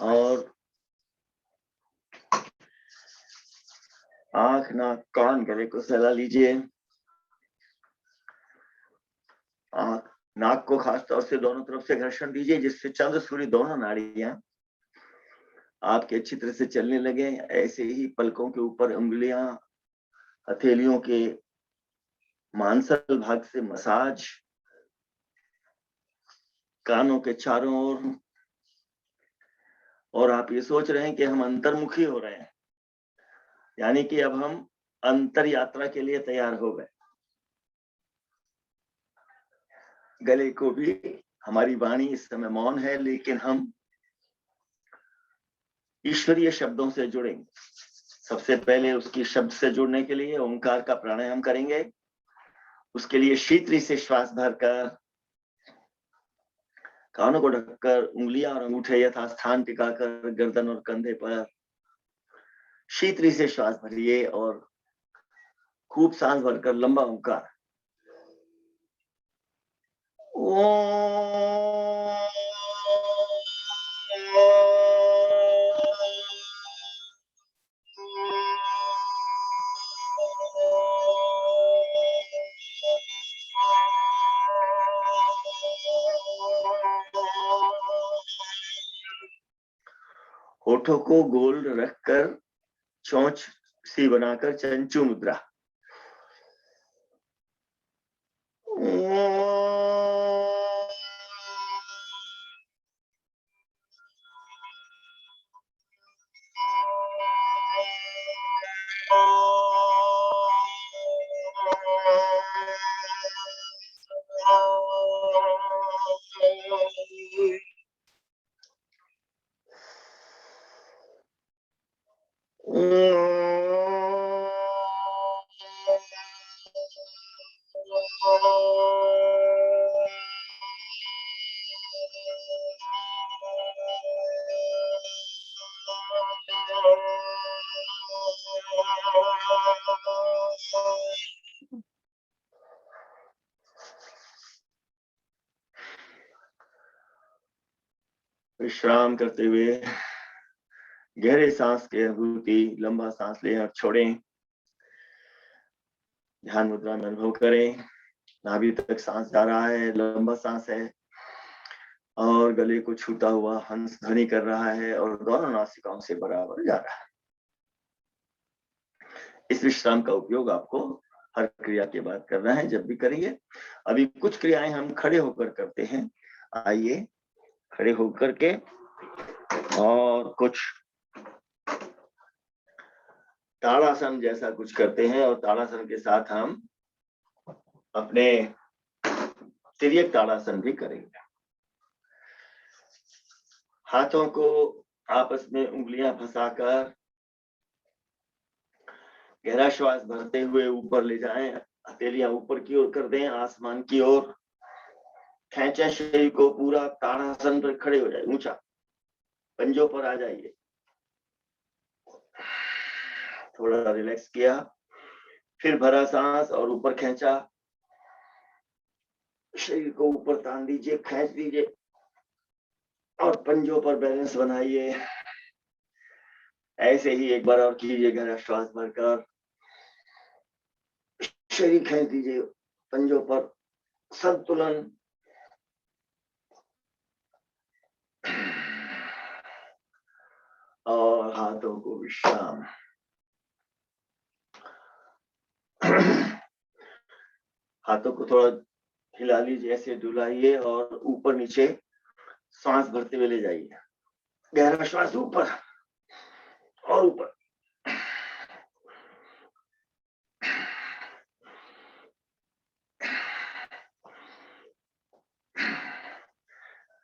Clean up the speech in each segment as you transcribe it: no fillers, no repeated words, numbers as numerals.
और आंख, नाक, कान, गले को सहला लीजिए। आंख, नाक को खास तौर से दोनों तरफ से घर्षण दीजिए, जिससे चंद्र सूर्य दोनों नाड़ियां आपके अच्छी तरह से चलने लगे। ऐसे ही पलकों के ऊपर उंगलियां, हथेलियों के मांसल भाग से मसाज, कानों के चारों ओर। और आप ये सोच रहे हैं कि हम अंतर्मुखी हो रहे हैं, यानी कि अब हम अंतर यात्रा के लिए तैयार हो गए। गले को भी, हमारी वाणी इस समय मौन है, लेकिन हम ईश्वरीय शब्दों से जुड़ेंगे। सबसे पहले उसकी शब्द से जुड़ने के लिए ओंकार का प्राणायाम करेंगे। उसके लिए शीतली से श्वास भरकर, कानों को ढककर, उंगलियां और अंगूठे यथास्थान टिकाकर गर्दन और कंधे पर शीतली से श्वास भरिए और खूब सांस भरकर लंबा ओंकार। होठों को गोल रखकर चोंच सी बनाकर चंचू मुद्रा। विश्राम करते हुए गहरे सांस की अनुभूति, लंबा सांस लें और छोड़ें। ध्यान मुद्रा में अनुभव करें, नाभि तक सांस जा रहा है, लंबा सांस है और गले को छूता हुआ हंस ध्वनि कर रहा है और दोनों नासिकाओं से बराबर जा रहा है। इस विश्राम का उपयोग आपको हर क्रिया के बाद करना है, जब भी करिए। अभी कुछ क्रियाएं हम खड़े होकर करते हैं। आइए खड़े होकर के और कुछ ताड़ासन जैसा कुछ करते हैं, और ताड़ासन के साथ हम अपने तिर्यक ताड़ासन भी करेंगे। हाथों को आपस में उंगलियां फंसाकर गहरा श्वास भरते हुए ऊपर ले जाएं, हथेलियां ऊपर की ओर कर दें, आसमान की ओर खेचें शरीर को पूरा। ताड़ासन पर खड़े हो जाए, ऊंचा, पंजों पर आ जाइए। थोड़ा रिलैक्स किया, फिर भरा सांस और ऊपर खींचा, शरीर को ऊपर तान दीजिए, खींच दीजिए और पंजों पर बैलेंस बनाइए। ऐसे ही एक बार और कीजिए, गहरा श्वास भरकर शरीर खींच दीजिए, पंजों पर संतुलन। और हाथों को विश्राम। हाथों को थोड़ा हिला लीजिए, ऐसे डुलाइए और ऊपर नीचे सांस भरते हुए ले जाइए। गहरा श्वास ऊपर और ऊपर।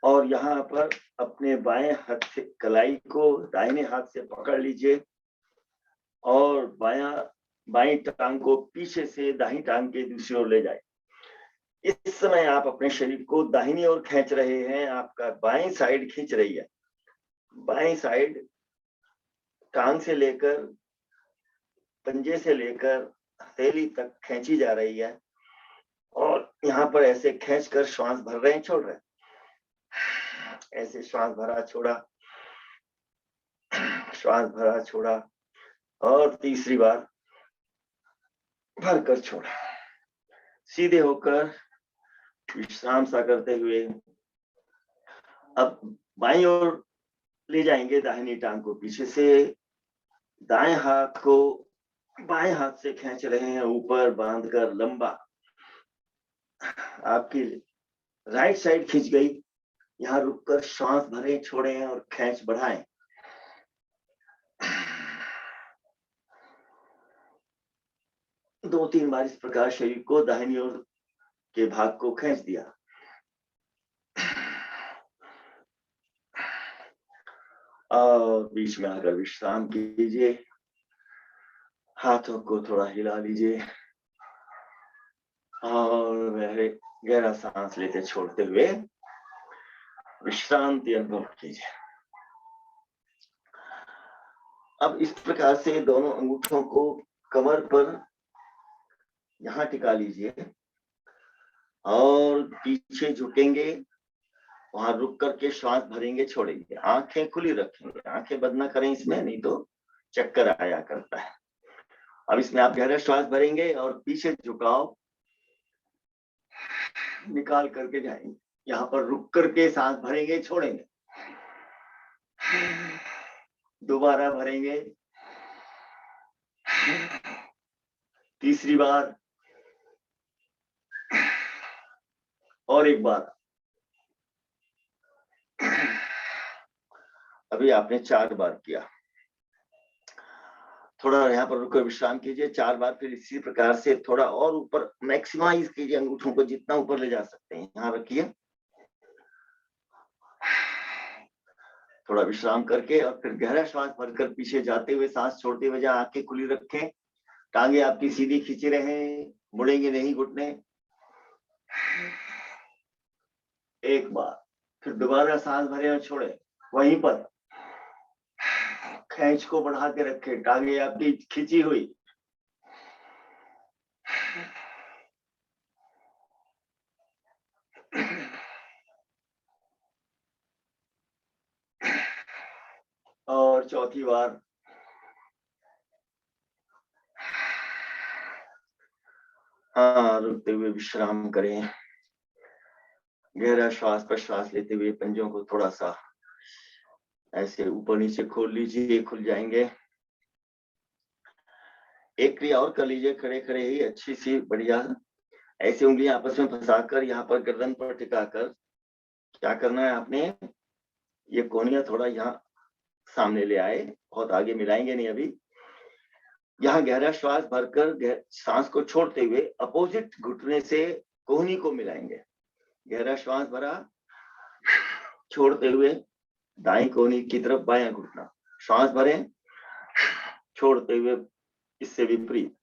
और यहाँ पर अपने बाएं हाथ से कलाई को दाहिने हाथ से पकड़ लीजिए और बाईं टांग को पीछे से दाहिनी टांग के दूसरी ओर ले जाए। इस समय आप अपने शरीर को दाहिनी ओर खींच रहे हैं, आपका बाईं साइड खींच रही है। बाईं साइड टांग से लेकर, पंजे से लेकर हथेली तक खींची जा रही है और यहाँ पर ऐसे खींचकर श्वास भर रहे हैं, छोड़ रहे हैं। ऐसे श्वास भरा, छोड़ा, श्वास भरा, छोड़ा, और तीसरी बार भरकर छोड़ा। सीधे होकर विश्राम सा करते हुए अब बाईं ओर ले जाएंगे दाहिनी टांग को पीछे से, दाएं हाथ को बाएं हाथ से खींच रहे हैं ऊपर बांधकर लंबा। आपकी राइट साइड खींच गई, यहाँ रुककर श्वास भरें, छोड़ें और खींच बढ़ाएं। दो तीन बार इस प्रकार शरीर को दाहिनी ओर के भाग को खींच दिया। और बीच में आकर विश्राम कीजिए, हाथों को थोड़ा हिला लीजिए और गहरा सांस लेते छोड़ते हुए विश्रांति अनुभव कीजिए। अब इस प्रकार से दोनों अंगूठों को कमर पर यहां टिका लीजिए और पीछे झुकेंगे, वहां रुक करके श्वास भरेंगे, छोड़ेंगे, आंखें खुली रखेंगे, आंखें बंद ना करें इसमें, नहीं तो चक्कर आया करता है। अब इसमें आप गहरा श्वास भरेंगे और पीछे झुकाव निकाल करके जाएंगे, यहाँ पर रुक करके सांस भरेंगे, छोड़ेंगे, दोबारा भरेंगे, तीसरी बार और एक बार। अभी आपने 4 बार किया। थोड़ा यहाँ पर रुकर विश्राम कीजिए 4 बार, फिर इसी प्रकार से थोड़ा और ऊपर मैक्सिमाइज कीजिए, अंगूठों को जितना ऊपर ले जा सकते हैं यहाँ रखिए। थोड़ा विश्राम करके और फिर गहरा श्वास भरकर पीछे जाते हुए सांस छोड़ते हुए जहाँ आंखें खुली रखें, टांगे आपकी सीधी खींचे रहें, मुड़ेंगे नहीं घुटने। एक बार, फिर दोबारा सांस भरे और छोड़े, वहीं पर खींच को बढ़ा के रखे, टांगे आपकी खींची हुई। और चौथी बार हाँ, रुकते हुए विश्राम करें, गहरा श्वास प्रश्वास लेते हुए पंजों को थोड़ा सा ऐसे ऊपर नीचे खोल लीजिए, खुल जाएंगे। एक क्रिया और कर लीजिए, खड़े खड़े ही अच्छी सी बढ़िया ऐसी उंगलियां आपस में फंसाकर यहाँ पर गर्दन पर टिकाकर क्या करना है आपने, ये कोहनियां थोड़ा यहाँ सामने ले आए, बहुत आगे मिलाएंगे नहीं अभी। यहाँ गहरा श्वास भरकर सांस को छोड़ते हुए अपोजिट घुटने से कोहनी को मिलाएंगे। गहरा श्वास भरा, छोड़ते हुए दाएं कोहनी की तरफ बायां घुटना, श्वास भरें, छोड़ते हुए इससे विपरीत।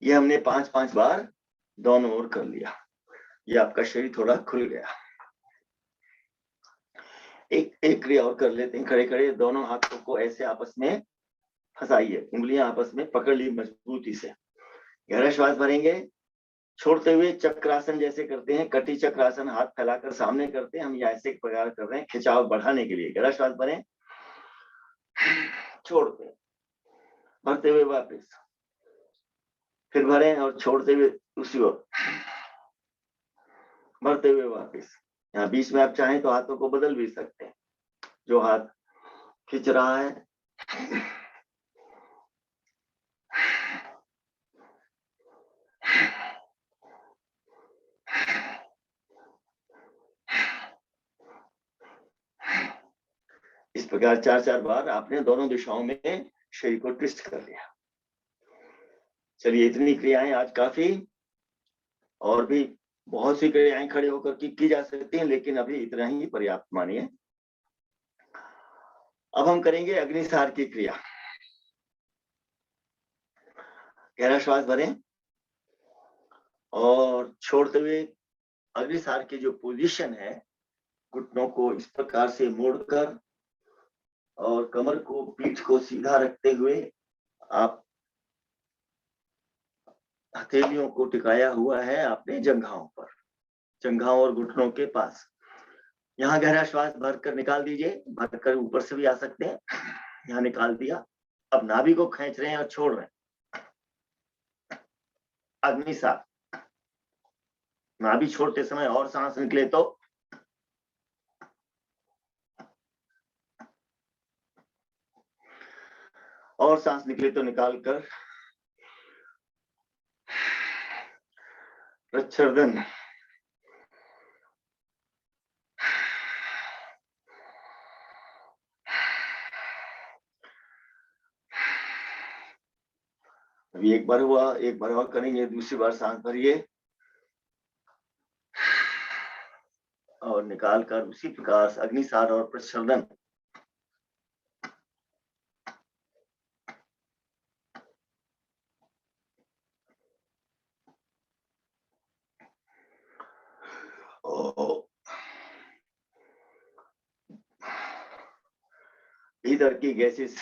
ये हमने 5-5 बार दोनों ओर कर लिया। ये आपका शरीर थोड़ा खुल गया। एक क्रिया और कर लेते हैं, खड़े खड़े दोनों हाथों को ऐसे आपस में फंसाइए, उंगलियां आपस में पकड़ ली मजबूती से। गहरा श्वास भरेंगे, छोड़ते हुए चक्रासन जैसे करते हैं, कटी चक्रासन हाथ फैलाकर सामने करते हैं, हम ये ऐसे प्रकार कर रहे हैं खिंचाव बढ़ाने के लिए। गहरा श्वास भरें, छोड़ते, भरते हुए वापस, फिर भरें और छोड़ते हुए दूसरी ओर, भरते हुए वापस। यहाँ बीच में आप चाहें तो हाथों को बदल भी सकते हैं, जो हाथ खींच रहा है इस प्रकार 4-4 बार आपने दोनों दिशाओं में शरीर को ट्विस्ट कर लिया। चलिए, इतनी क्रियाएं आज काफी, और भी बहुत सी क्रियाएं खड़े होकर की जा सकती हैं, लेकिन अभी इतना ही पर्याप्त मानिए। अब हम करेंगे अग्निसार की क्रिया। गहरा श्वास भरें और छोड़ते हुए अग्निसार की जो पोजीशन है, घुटनों को इस प्रकार से मोड़कर और कमर को, पीठ को सीधा रखते हुए आप हथेलियों को टिकाया हुआ है आपने जंघाओं पर, जंघाओं और घुटनों के पास। यहाँ गहरा श्वास भरकर निकाल दीजिए, भरकर ऊपर से भी आ सकते हैं। यहाँ निकाल दिया, अब नाभि को खींच रहे हैं और छोड़ रहे हैं। अग्निसार, नाभि छोड़ते समय और सांस निकले तो और सांस निकले तो निकालकर प्रच्छर्दन, अभी एक बार हुआ, एक बार और करेंगे, दूसरी बार सांस भरिए और निकालकर उसी प्रकार से अग्निसार और प्रच्छर्दन। भीतर की गैसेस,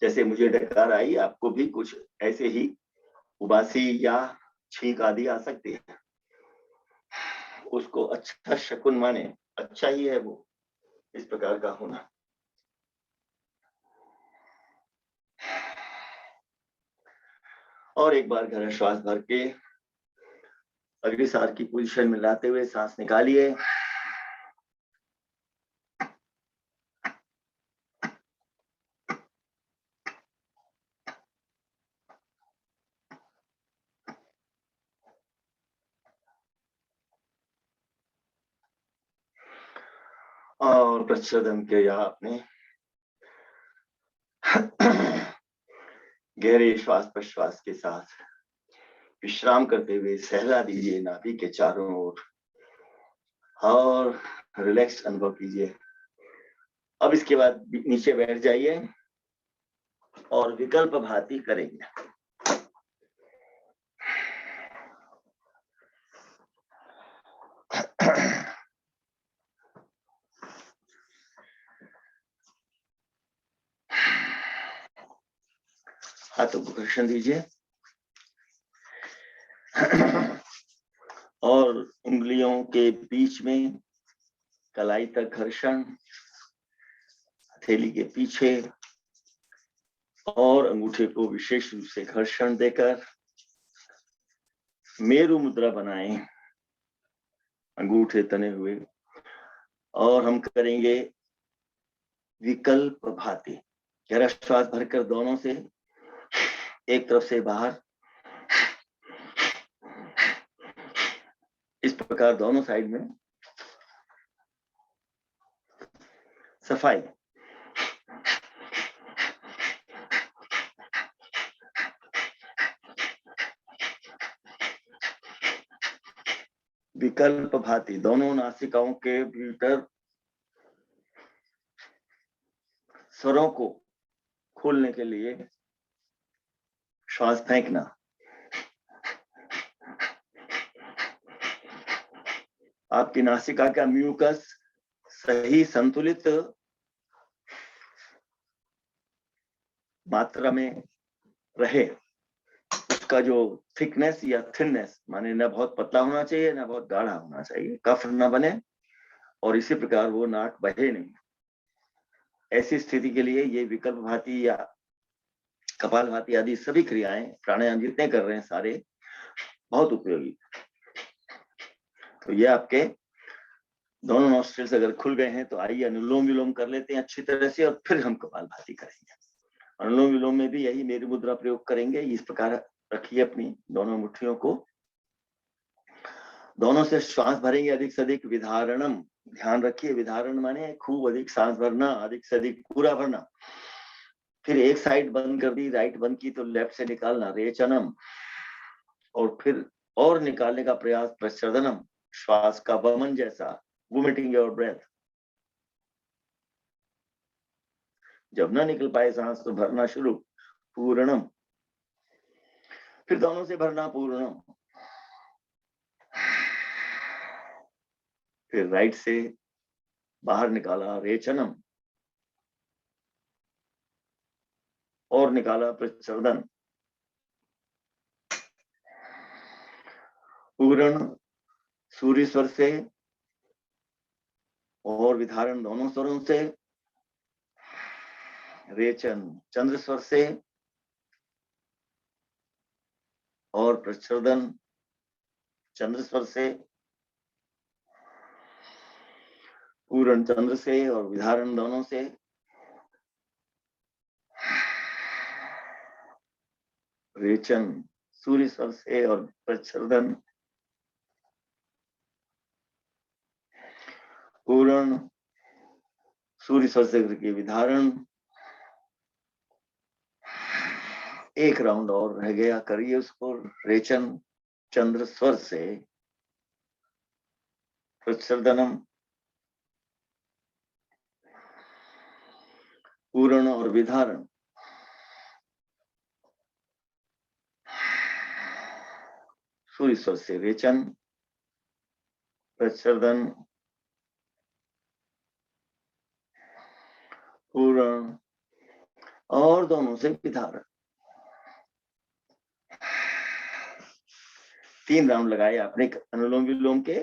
जैसे मुझे डकार आई, आपको भी कुछ ऐसे ही उबासी या छींक आदि आ सकती है, उसको अच्छा शकुन माने, अच्छा ही है वो इस प्रकार का होना। और एक बार गहरा श्वास भर के अग्निसार की पोजीशन में लाते हुए सांस निकालिए और प्रच्छदन के या आपने गहरे श्वास प्रश्वास के साथ विश्राम करते हुए सहला दीजिए नाभि के चारों ओर और रिलैक्स अनुभव कीजिए। अब इसके बाद नीचे बैठ जाइए और विकल्प भाती करेंगे। हाथों को घर्षण दीजिए और उंगलियों के बीच में कलाई तक घर्षण, हथेली के पीछे और अंगूठे को विशेष रूप से घर्षण देकर मेरु मुद्रा बनाएं, अंगूठे तने हुए। और हम करेंगे विकल्प भाती। गहरा श्वास भरकर दोनों से, एक तरफ से बाहर, इस प्रकार दोनों साइड में सफाई। विकल्प भाती, दोनों नासिकाओं के भीतर स्वरों को खोलने के लिए श्वास फेंकना। आपकी नासिका का म्यूकस सही संतुलित मात्रा में रहे, उसका जो थिकनेस या थिननेस, माने ना बहुत पतला होना चाहिए ना बहुत गाढ़ा होना चाहिए, कफ ना बने और इसी प्रकार वो नाक बहे नहीं। ऐसी स्थिति के लिए ये विकल्प भाती या कपाल भाती आदि सभी क्रियाएं, प्राणायाम जितने कर रहे हैं सारे बहुत उपयोगी। तो ये आपके दोनों नॉस्ट्रिल्स अगर खुल गए हैं तो आइए अनुलोम विलोम कर लेते हैं अच्छी तरह से और फिर हम कपाल भाती करेंगे। अनुलोम विलोम में भी यही मेरु मुद्रा प्रयोग करेंगे। इस प्रकार रखिए अपनी दोनों मुट्ठियों को, दोनों से श्वास भरेंगे अधिक से अधिक। विधारणम, ध्यान रखिए, विधारण माने खूब अधिक सांस भरना, अधिक से अधिक पूरा भरना। फिर एक साइड बंद कर दी, राइट बंद की तो लेफ्ट से निकालना, रेचनम, और फिर और निकालने का प्रयास, प्रच्छदनम, श्वास का वमन जैसा, वोमिटिंग योर ब्रेथ। जब ना निकल पाए सांस तो भरना शुरू, पूर्णम, फिर दोनों से भरना, पूर्णम, फिर राइट से बाहर निकाला, रेचनम, और निकाला प्रच्छदन, पूर्ण सूर्य स्वर से और विधारण दोनों स्वरों से, रेचन चंद्र स्वर से और प्रच्छदन चंद्र स्वर से, पूर्ण चंद्र से और विधारण दोनों से, रेचन सूर्य स्वर से और प्रच्छदन पूर्ण सूर्य स्वर से करके विधारण। एक राउंड और रह गया, करिए उसको। रेचन चंद्र स्वर से, प्रच्छदनम पूर्ण और विधारण, सूर्य स्वर से रेचन, प्रच्छदन पूर्ण और दोनों से विधारण। 3 राउंड लगाए आपने अनुलोम विलोम के।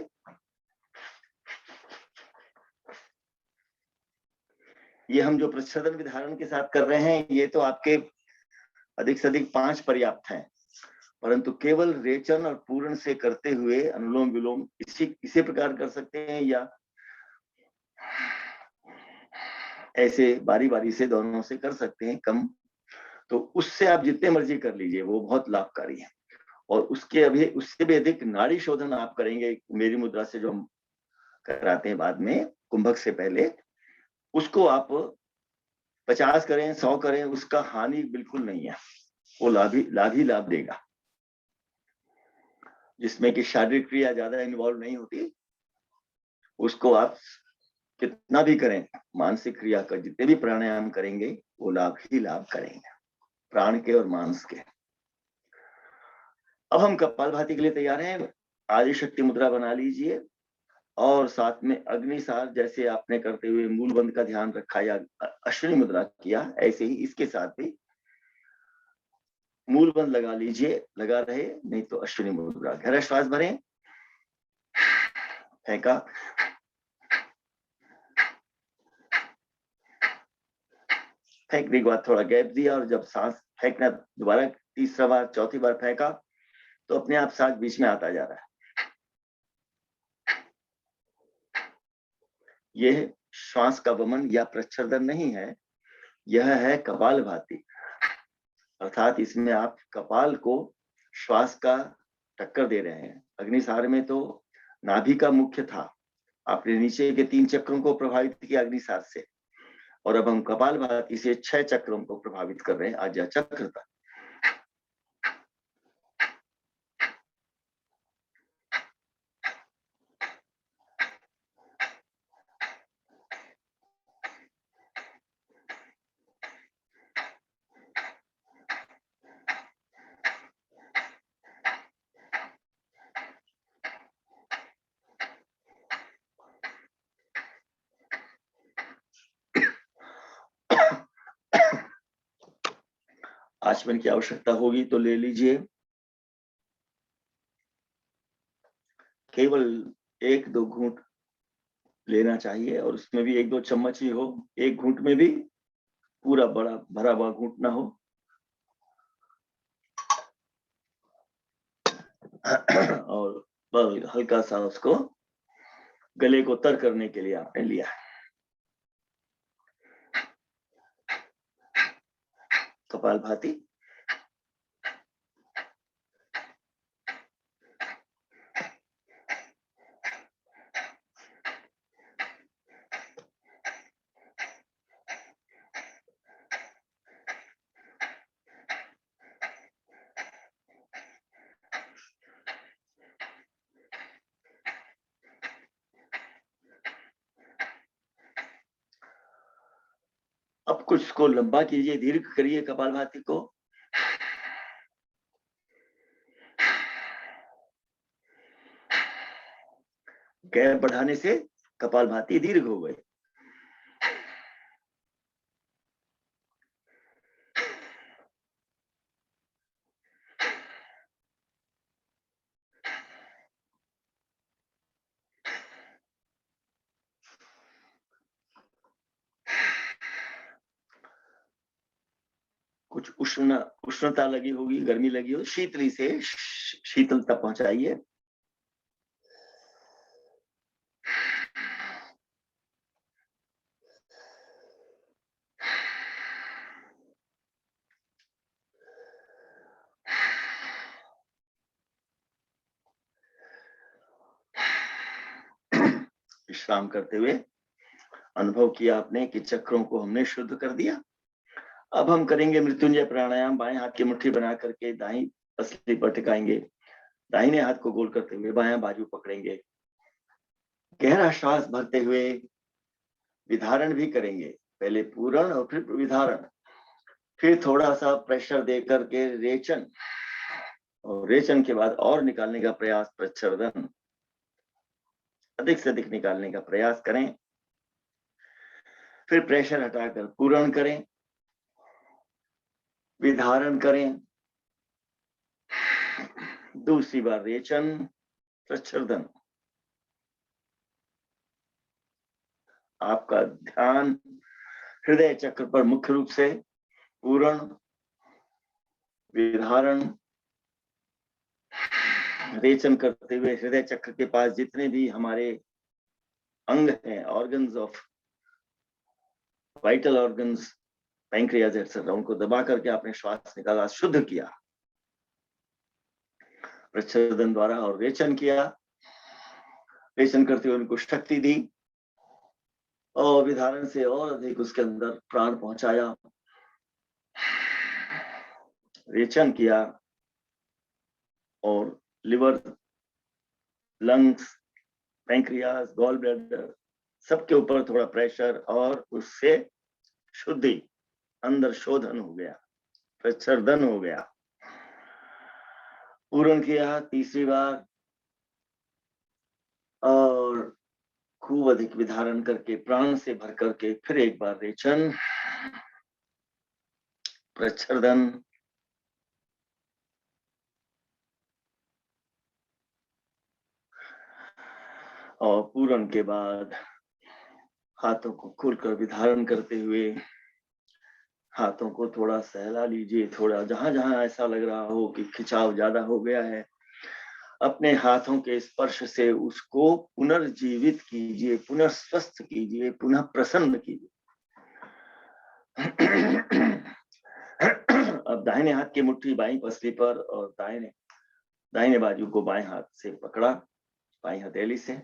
ये हम जो प्रच्छदन विधारण के साथ कर रहे हैं, ये तो आपके अधिक से अधिक 5 पर्याप्त हैं, परंतु केवल रेचन और पूर्ण से करते हुए अनुलोम विलोम इसी प्रकार कर सकते हैं, या ऐसे बारी बारी से दोनों से कर सकते हैं कम। तो उससे आप जितने मर्जी कर लीजिए, वो बहुत लाभकारी है। और उससे भी अधिक नाड़ी शोधन आप करेंगे मेरी मुद्रा से, जो हम कराते हैं बाद में कुंभक से पहले, उसको आप 50 करें 100 करें, उसका हानि बिल्कुल नहीं है। वो लाभ ही लाभ देगा, जिसमें कि शारीरिक क्रिया ज्यादा इन्वॉल्व नहीं होती। उसको आप कितना भी करें, मानसिक क्रिया का जितने भी प्राणायाम करेंगे, वो लाभ ही लाभ करेंगे, प्राण के और मांस के। अब हम कपालभाति के लिए तैयार हैं। आदिशक्ति मुद्रा बना लीजिए और साथ में अग्निसार, जैसे आपने करते हुए मूल बंध का ध्यान रखा या अश्विनी मुद्रा किया, ऐसे ही इसके साथ भी मूल बंध लगा लीजिए, लगा रहे, नहीं तो अश्विनी मुद्रा। गहरा श्वास भरें, फेंका, फेंकने के बाद थोड़ा गैप दिया, और जब सांस फेंकना दोबारा तीसरा बार चौथी बार फेंका, तो अपने आप सांस बीच में आता जा रहा है। यह श्वास का वमन या प्रच्छदन नहीं है, यह है कपालभाति। अर्थात इसमें आप कपाल को श्वास का टक्कर दे रहे हैं। अग्निसार में तो नाभि का मुख्य था, आपने नीचे के 3 चक्रों को प्रभावित किया अग्निसार से, और अब हम कपालभाति से 6 चक्रों को प्रभावित कर रहे हैं, आज्ञा चक्र तक। आचमन की आवश्यकता होगी तो ले लीजिए, केवल 1-2 घूंट लेना चाहिए, और उसमें भी 1-2 चम्मच ही हो। एक घूंट में भी पूरा बड़ा भरा हुआ घूंट ना हो। और बस हल्का सा उसको गले को तर करने के लिए आपने लिया। कपालभाति। अब कुछ को लंबा कीजिए, दीर्घ करिए कपालभाति को। गैप बढ़ाने से कपालभाति दीर्घ हो गई। कुछ उष्णता लगी होगी, गर्मी लगी हो, शीतली से शीतलता पहुंचाइए। विश्राम करते हुए अनुभव किया आपने कि चक्रों को हमने शुद्ध कर दिया। अब हम करेंगे मृत्युंजय प्राणायाम। बाएं हाथ की मुट्ठी बना करके दाहिनी पसली पर टिकाएंगे, दाहिने हाथ को गोल करते हुए बायां बाजू पकड़ेंगे, गहरा श्वास भरते हुए विधारण भी करेंगे, पहले पूरण और फिर विधारण, फिर थोड़ा सा प्रेशर दे करके रेचन, और रेचन के बाद और निकालने का प्रयास प्रच्छर्दन, अधिक से अधिक निकालने का प्रयास करें, फिर प्रेशर हटाकर पूरण करें, विधारण करें, दूसरी बार रेचन, प्रच्छर्दन। आपका ध्यान हृदय चक्र पर मुख्य रूप से पूरण, विधारण, रेचन करते हुए हृदय चक्र के पास जितने भी हमारे अंग हैं, organs of vital organs, pancreas etcetera, उनको दबा करके आपने श्वास निकाला, शुद्ध किया प्रच्छदन द्वारा, और रेचन किया, रेचन करते हुए उनको शक्ति दी, और विधारण से और अधिक उसके अंदर प्राण पहुंचाया, रेचन किया, और liver, lungs, pancreas, gall bladder, सबके ऊपर थोड़ा प्रेशर, और उससे शुद्धि, अंदर शोधन हो गया, प्रच्छर्दन हो गया। पूर्ण किया तीसरी बार, और खूब अधिक विधारण करके प्राण से भर करके फिर एक बार रेचन, प्रच्छर्दन, और पूरण के बाद हाथों को खोलकर विधारण करते हुए हाथों को थोड़ा सहला लीजिए, थोड़ा जहां जहां ऐसा लग रहा हो कि खिंचाव ज्यादा हो गया है, अपने हाथों के स्पर्श से उसको पुनर्जीवित कीजिए, पुनः स्वस्थ कीजिए, पुनः प्रसन्न कीजिए। अब दाहिने हाथ की मुट्ठी बाईं पसली पर, और दाहिने बाजू को बाएं हाथ से पकड़ा, बाईं हथेली से।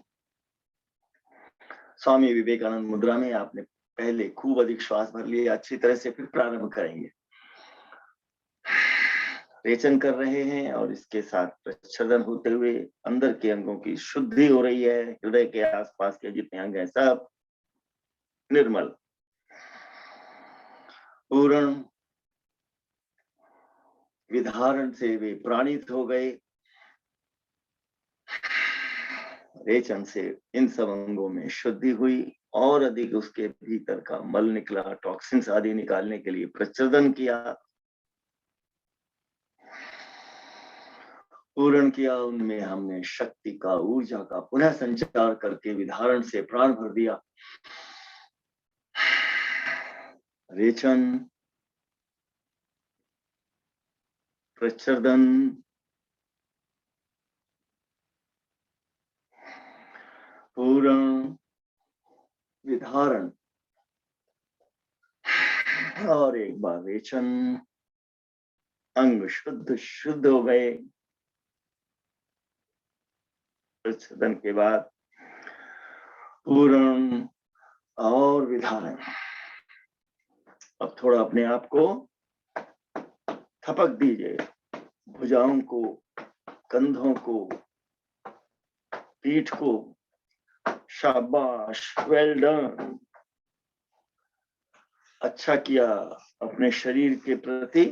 स्वामी विवेकानंद मुद्रा में आपने पहले खूब अधिक श्वास भर लिया अच्छी तरह से, फिर प्रारंभ करेंगे। रेचन कर रहे हैं, और इसके साथ प्रच्छदन होते हुए अंदर के अंगों की शुद्धि हो रही है, हृदय के आसपास के जितने अंग हैं सब निर्मल। पूर्ण विधारण से वे प्राणित हो गए, रेचन से इन सब अंगों में शुद्धि हुई, और अधिक उसके भीतर का मल निकला, टॉक्सिन्स आदि निकालने के लिए प्रच्छदन किया, पूर्ण किया, उनमें हमने शक्ति का, ऊर्जा का पुनः संचार करके विधारण से प्राण भर दिया, रेचन, प्रच्छदन, पूर्ण, विधारण, और एक बार रेचन। अंग शुद्ध शुद्ध हो गए। प्रच्छदन के बाद पूर्ण और विधारण। अब थोड़ा अपने आप को थपक दीजिए, भुजाओं को, कंधों को, पीठ को। शाबाश, वेल डन, अच्छा किया। अपने शरीर के प्रति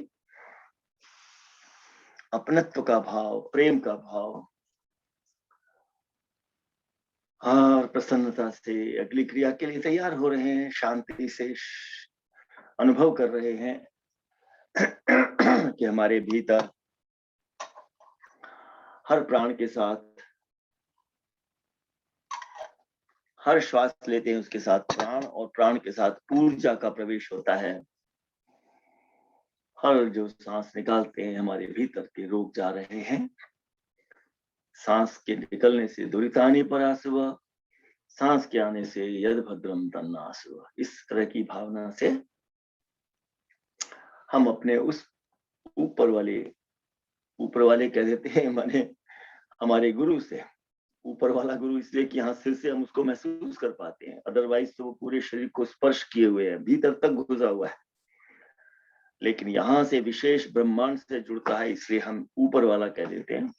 अपनत्व का भाव, प्रेम का भाव, और प्रसन्नता से अगली क्रिया के लिए तैयार हो रहे हैं, शांति से अनुभव कर रहे हैं कि हमारे भीतर हर प्राण के साथ, हर श्वास लेते हैं उसके साथ प्राण, और प्राण के साथ ऊर्जा का प्रवेश होता है। हर जो सांस निकालते हैं हमारे भीतर के रोग जा रहे हैं। सांस के निकलने से दुरितानि परासुव, सांस के आने से यद भद्रम तन्नासुव। इस तरह की भावना से हम अपने उस ऊपर वाले कह देते हैं, माने हमारे गुरु से, ऊपर वाला गुरु इसलिए कि यहाँ सिर से हम उसको महसूस कर पाते हैं, अदरवाइज तो वो पूरे शरीर को स्पर्श किए हुए है, भीतर तक घुसा हुआ है। लेकिन यहाँ से विशेष ब्रह्मांड से जुड़ता है, इसलिए हम ऊपर वाला कह देते हैं।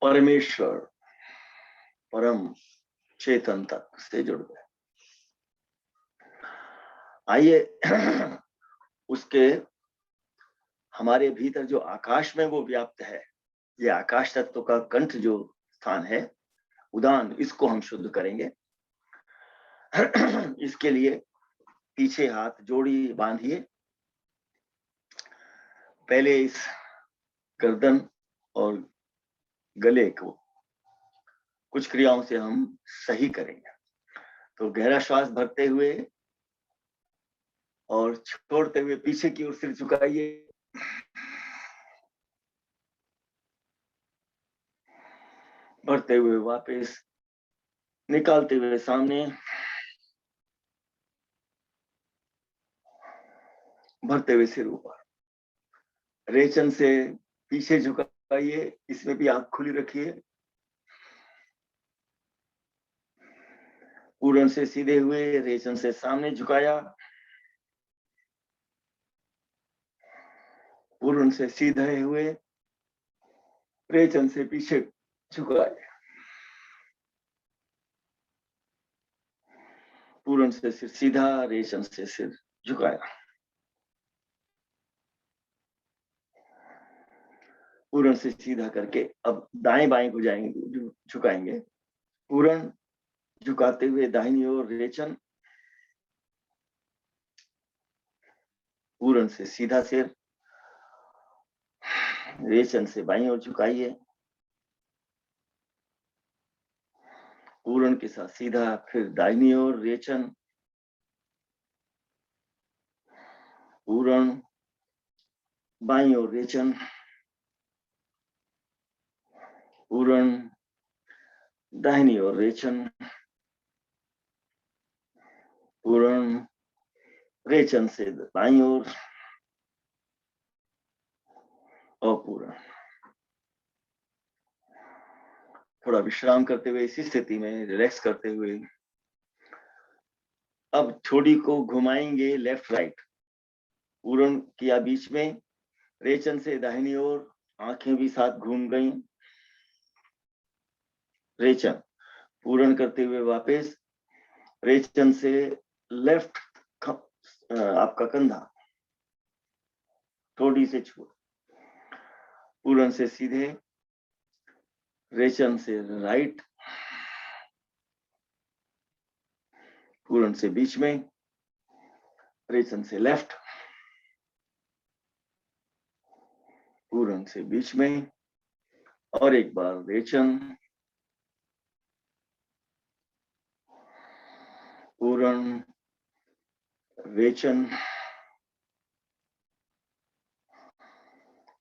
परमेश्वर, परम चेतन तक से जुड़ गए। आइए उसके हमारे भीतर जो आकाश में वो व्याप्त है, ये आकाश तत्व का कंठ जो स्थान है, उदान, इसको हम शुद्ध करेंगे। इसके लिए पीछे हाथ जोड़ी बांधिए। पहले इस गर्दन और गले को कुछ क्रियाओं से हम सही करेंगे। तो गहरा श्वास भरते हुए और छोड़ते हुए पीछे की ओर सिर झुकाइए। भरते हुए वापस, निकालते हुए सामने, भरते हुए सिर ऊपर। रेचन से पीछे झुकाइए, इसमें भी आंख खुली रखिए। पूरन से सीधे हुए, रेचन से सामने झुकाया, पूरन से सीधे हुए, रेचन से पीछे झुकाए, पूरन से सिर सीधा, रेचन से सिर झुकाया। पूरन से सीधा करके अब दाएं बाएं को जाएंगे, झुकाएंगे। पूरन झुकाते हुए दाहिनी ओर, रेचन, पूरन से सीधा सिर, रेचन से बाईं ओर झुकाइए। पूरन के साथ सीधा, फिर दाहिनी ओर, रेचन, पूरन, बाईं ओर रेचन, पूरन, दाहिनी ओर रेचन, पूरन, रेचन से बाईं ओर, और पूरन। थोड़ा विश्राम करते हुए इसी स्थिति में रिलैक्स करते हुए अब छोड़ी को घुमाएंगे लेफ्ट राइट। पूरन किया बीच में, रेचन से दाहिनी ओर, आंखें भी साथ घूम गई। रेचन, पूरन करते हुए वापस, रेचन से लेफ्ट आपका कंधा थोड़ी से छोड़, पूरन से सीधे, रेचन से राइट, पूरन से बीच में, रेचन से लेफ्ट, पूरन से बीच में, और एक बार रेचन, पूरन, रेचन,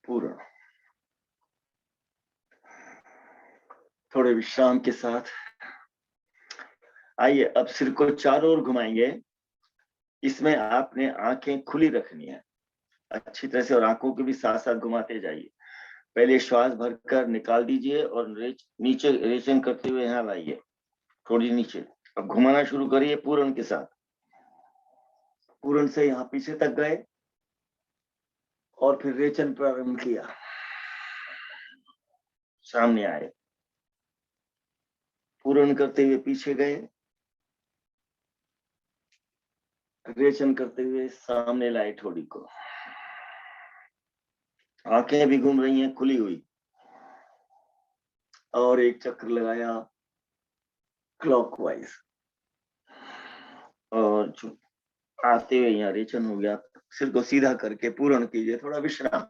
पूरन। थोड़े विश्राम के साथ आइए अब सिर को चारों ओर घुमाएंगे। इसमें आपने आंखें खुली रखनी है अच्छी तरह से, और आंखों के भी साथ साथ घुमाते जाइए। पहले श्वास भरकर निकाल दीजिए और नीचे रेचन करते हुए यहाँ लाइए, थोड़ी नीचे। अब घुमाना शुरू करिए पूरन के साथ। पूरन से यहाँ पीछे तक गए और फिर रेचन प्रारंभ किया, सामने आए, पूरन करते हुए पीछे गए, रेचन करते हुए सामने लाए थोड़ी को। आंखें भी घूम रही हैं खुली हुई, और एक चक्र लगाया क्लॉकवाइज, और आते हुए यहाँ रेचन हो गया। सिर को सीधा करके पूर्ण कीजिए, थोड़ा विश्राम।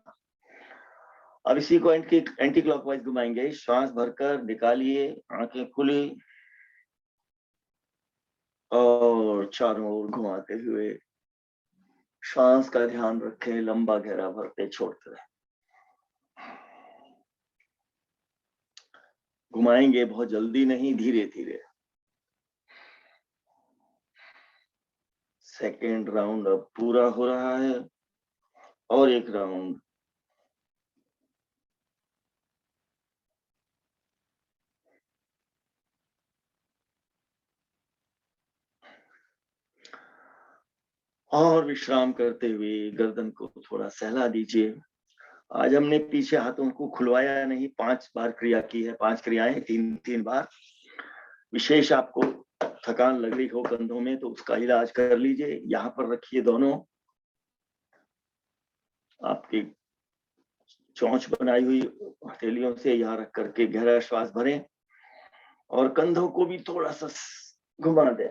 अब इसी को एंटी क्लॉकवाइज घुमाएंगे। श्वास भरकर निकालिए, आंखें खुली, और चारों ओर घुमाते हुए श्वास का ध्यान रखें, लंबा गहरा भरते छोड़ते रहे। घुमाएंगे बहुत जल्दी नहीं, धीरे धीरे। सेकेंड राउंड अब पूरा हो रहा है और एक राउंड। और विश्राम करते हुए गर्दन को थोड़ा सहला दीजिए। आज हमने पीछे हाथों को खुलवाया नहीं, 5 बार क्रिया की है, 5 क्रियाएं 3-3 बार। विशेष आपको थकान लग रही हो कंधों में तो उसका इलाज कर लीजिए। यहाँ पर रखिए दोनों आपकी चोंच बनाई हुई हथेलियों से, यहाँ रख करके गहरा श्वास भरें और कंधों को भी थोड़ा सा घुमा दें।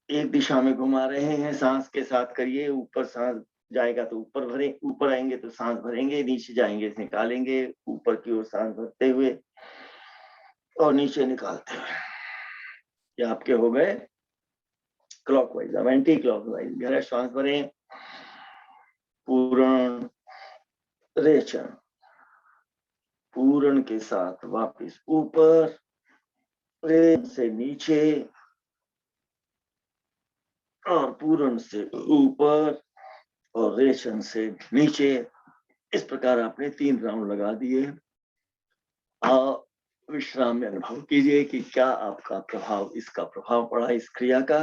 एक दिशा में घुमा रहे हैं, सांस के साथ करिए। ऊपर सांस जाएगा तो ऊपर भरें, ऊपर आएंगे तो सांस भरेंगे, नीचे जाएंगे निकालेंगे, ऊपर की ओर सांस भरते हुए और नीचे निकालते हुए। ये आपके हो गए क्लॉकवाइज। अब एंटी क्लॉकवाइज गहरा श्वास भरें, पूर्ण रेचन, पूर्ण के साथ वापस ऊपर, रेचन से नीचे और पूर्ण से ऊपर और रेचन से नीचे। इस प्रकार आपने 3 राउंड लगा दिए। आप विश्राम में अनुभव कीजिए कि क्या आपका प्रभाव, इसका प्रभाव पड़ा इस क्रिया का।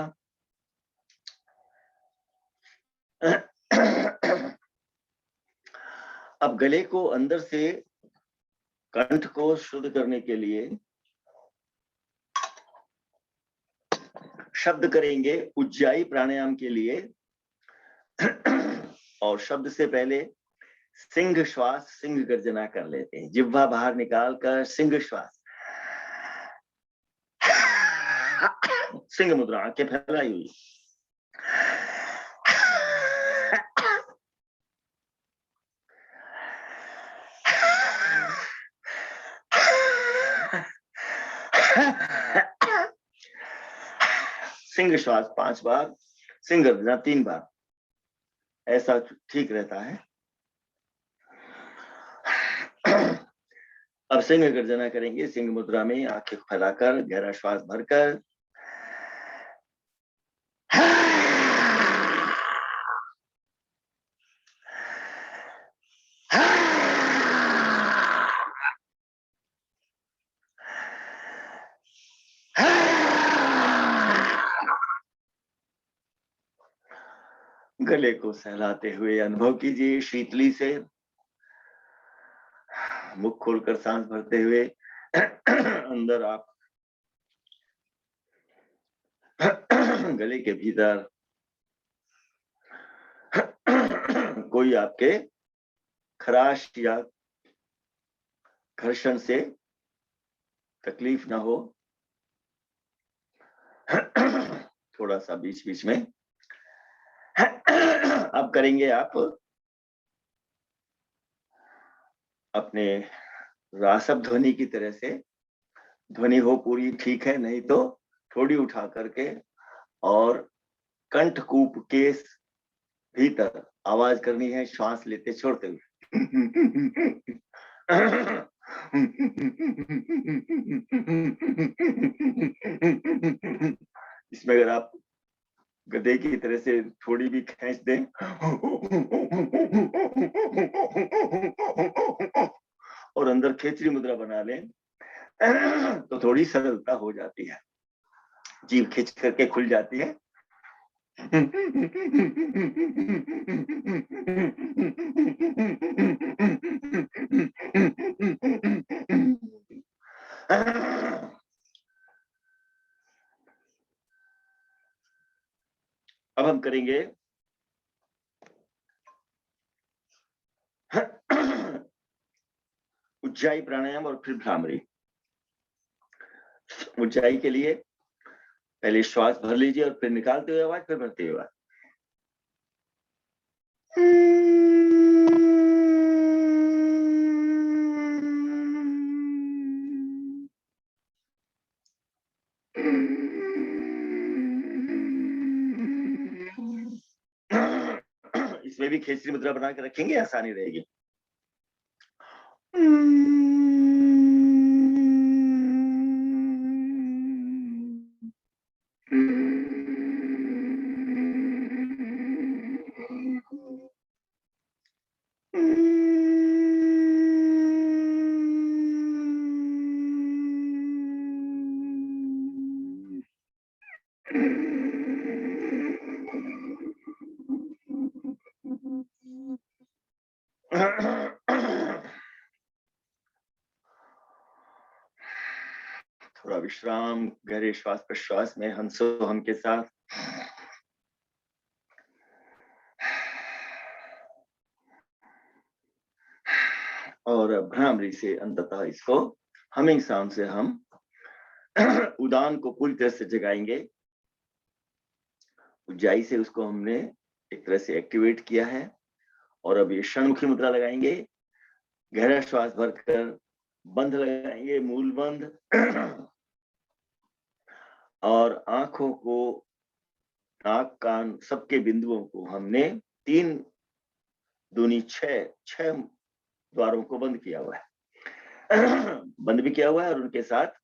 अब गले को अंदर से, कंठ को शुद्ध करने के लिए शब्द करेंगे उज्जाई प्राणायाम के लिए। और शब्द से पहले सिंह श्वास, सिंह गर्जना कर लेते हैं। जिह्वा बाहर निकाल कर सिंह श्वास, सिंह मुद्रा, आंखें फैलाई हुई। सिंह श्वास 5 बार, सिंह गर्जना 3 बार, ऐसा ठीक रहता है। अब सिंह गर्जना करेंगे सिंह मुद्रा में, आंखें फैलाकर गहरा श्वास भरकर। गले को सहलाते हुए अनुभव कीजिए शीतली से। मुख खोलकर सांस भरते हुए अंदर आप गले के भीतर कोई आपके खराश या घर्षण से तकलीफ ना हो। थोड़ा सा बीच बीच में। अब करेंगे आप अपने रासप ध्वनि की तरह से। ध्वनि हो पूरी ठीक है, नहीं तो थोड़ी उठा करके और कंठकूप के भीतर आवाज करनी है, श्वास लेते छोड़ते हुए। इसमें अगर आप गधे की तरह से थोड़ी भी खींच दें और अंदर खेचरी मुद्रा बना लें तो थोड़ी सरलता हो जाती है, जीभ खींच करके खुल जाती है। अब हम करेंगे उज्जाई प्राणायाम और फिर भ्रामरी। उज्जाई के लिए पहले श्वास भर लीजिए और फिर निकालते हुए आवाज, फिर भरते हुए आवाज। इसमें भी खेचरी मुद्रा बना के रखेंगे, आसानी रहेगी। थोड़ा विश्राम, गहरे श्वास प्रश्वास में हंसो हम के साथ। और भ्रामरी से अंततः इसको हमिंग साउंड से हम उड़ान को पूरी तरह से जगाएंगे। ऊंचाई से उसको हमने एक तरह से एक्टिवेट किया है। और अब ये षणमुखी मुद्रा लगाएंगे। गहरा श्वास भरकर बंध लगाएंगे, मूल बंध। और आंखों को, नाक, कान सबके बिंदुओं को हमने 3 दूनी 6 द्वारों को बंद किया हुआ है। बंद भी किया हुआ है और उनके साथ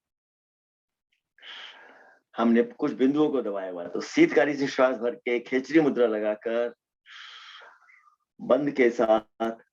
हमने कुछ बिंदुओं को दबाया हुआ है। तो शीतकारी से श्वास भर के खेचरी मुद्रा लगाकर बंद के साथ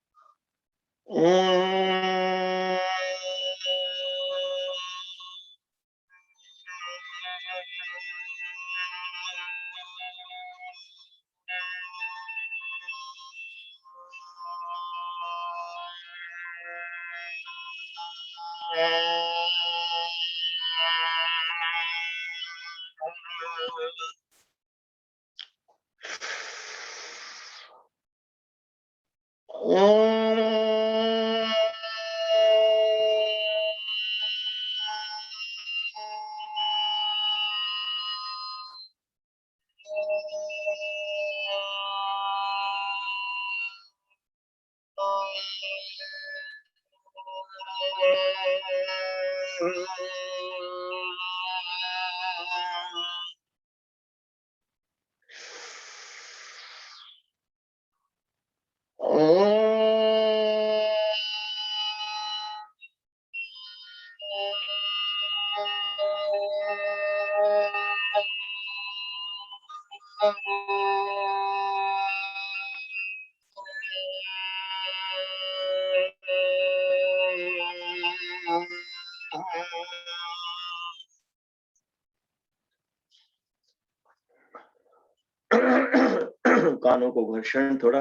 कानों को घर्षण थोड़ा,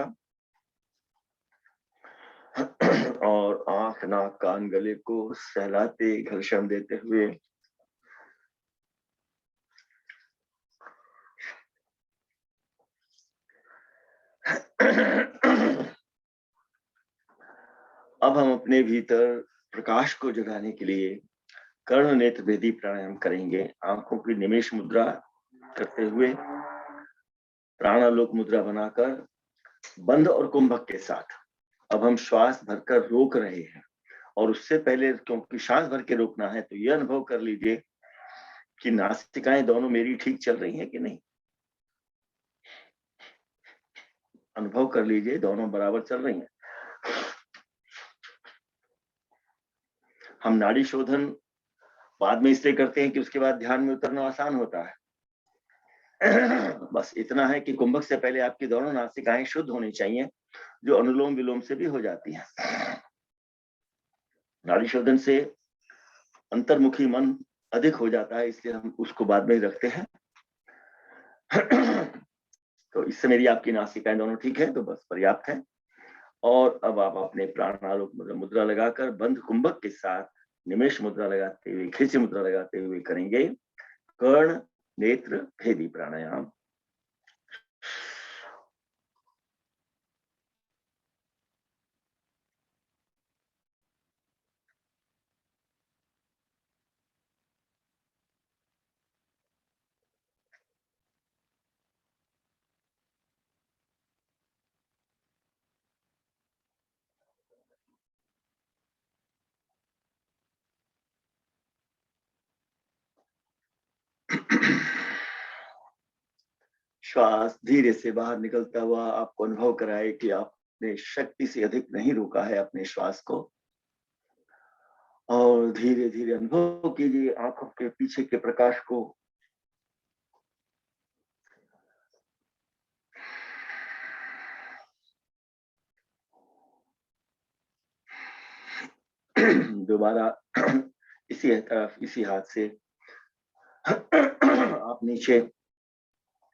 और आंख, नाक, कान, गले को सहलाते घर्षण देते हुए अब हम अपने भीतर प्रकाश को जगाने के लिए कर्ण नेत्र भेदी प्राणायाम करेंगे। आंखों की निमेष मुद्रा करते हुए प्राणालोक मुद्रा बनाकर बंध और कुंभक के साथ अब हम श्वास भरकर रोक रहे हैं। और उससे पहले, क्योंकि श्वास भर के रोकना है, तो यह अनुभव कर लीजिए कि नासिकाएं दोनों मेरी ठीक चल रही हैं कि नहीं। अनुभव कर लीजिए दोनों बराबर चल रही हैं। हम नाड़ी शोधन बाद में इसलिए करते हैं कि उसके बाद ध्यान में उतरना आसान होता है। बस इतना है कि कुंभक से पहले आपकी दोनों नासिकाएं शुद्ध होनी चाहिए, जो अनुलोम विलोम से भी हो जाती हैं। नाड़ी शोधन से अंतर्मुखी मन अधिक हो जाता है, इसलिए हम उसको बाद में ही रखते हैं। तो इससे मेरी आपकी नासिकाएं दोनों ठीक है तो बस पर्याप्त है। और अब आप अपने प्राणालोक मुद्रा लगाकर बंध कुंभक के साथ निमेष मुद्रा लगाते हुए, खिंची मुद्रा लगाते हुए करेंगे कर्ण नेत्र भेदी प्राणायाम। श्वास धीरे से बाहर निकलता हुआ आपको अनुभव कराए कि आपने शक्ति से अधिक नहीं रोका है अपने श्वास को। और धीरे धीरे अनुभव कीजिए आंखों के पीछे के प्रकाश को। दोबारा इसी तरफ इसी हाथ से आप नीचे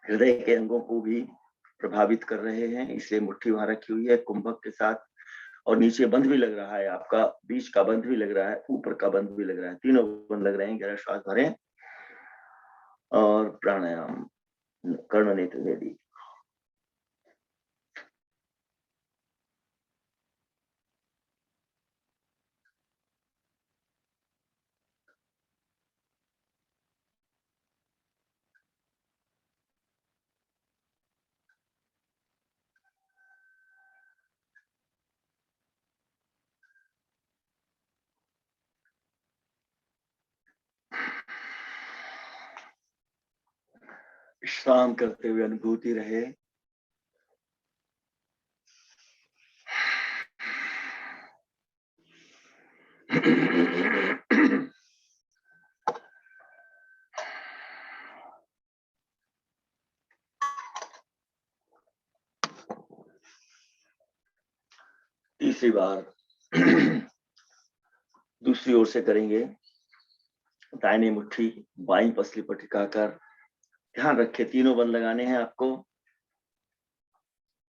हृदय के अंगों को भी प्रभावित कर रहे हैं, इसलिए मुट्ठी वहां रखी हुई है कुंभक के साथ। और नीचे बंध भी लग रहा है आपका, बीच का बंध भी लग रहा है, ऊपर का बंध भी लग रहा है, तीनों बंध लग रहे हैं। गहरा श्वास भरें और प्राणायाम कर्ण नेत्र दे। विश्राम करते हुए अनुभूति रहे। तीसरी बार दूसरी ओर से करेंगे। दाहिनी मुट्ठी बाईं पसली पर टिकाकर ध्यान रखे तीनों बंद लगाने हैं आपको।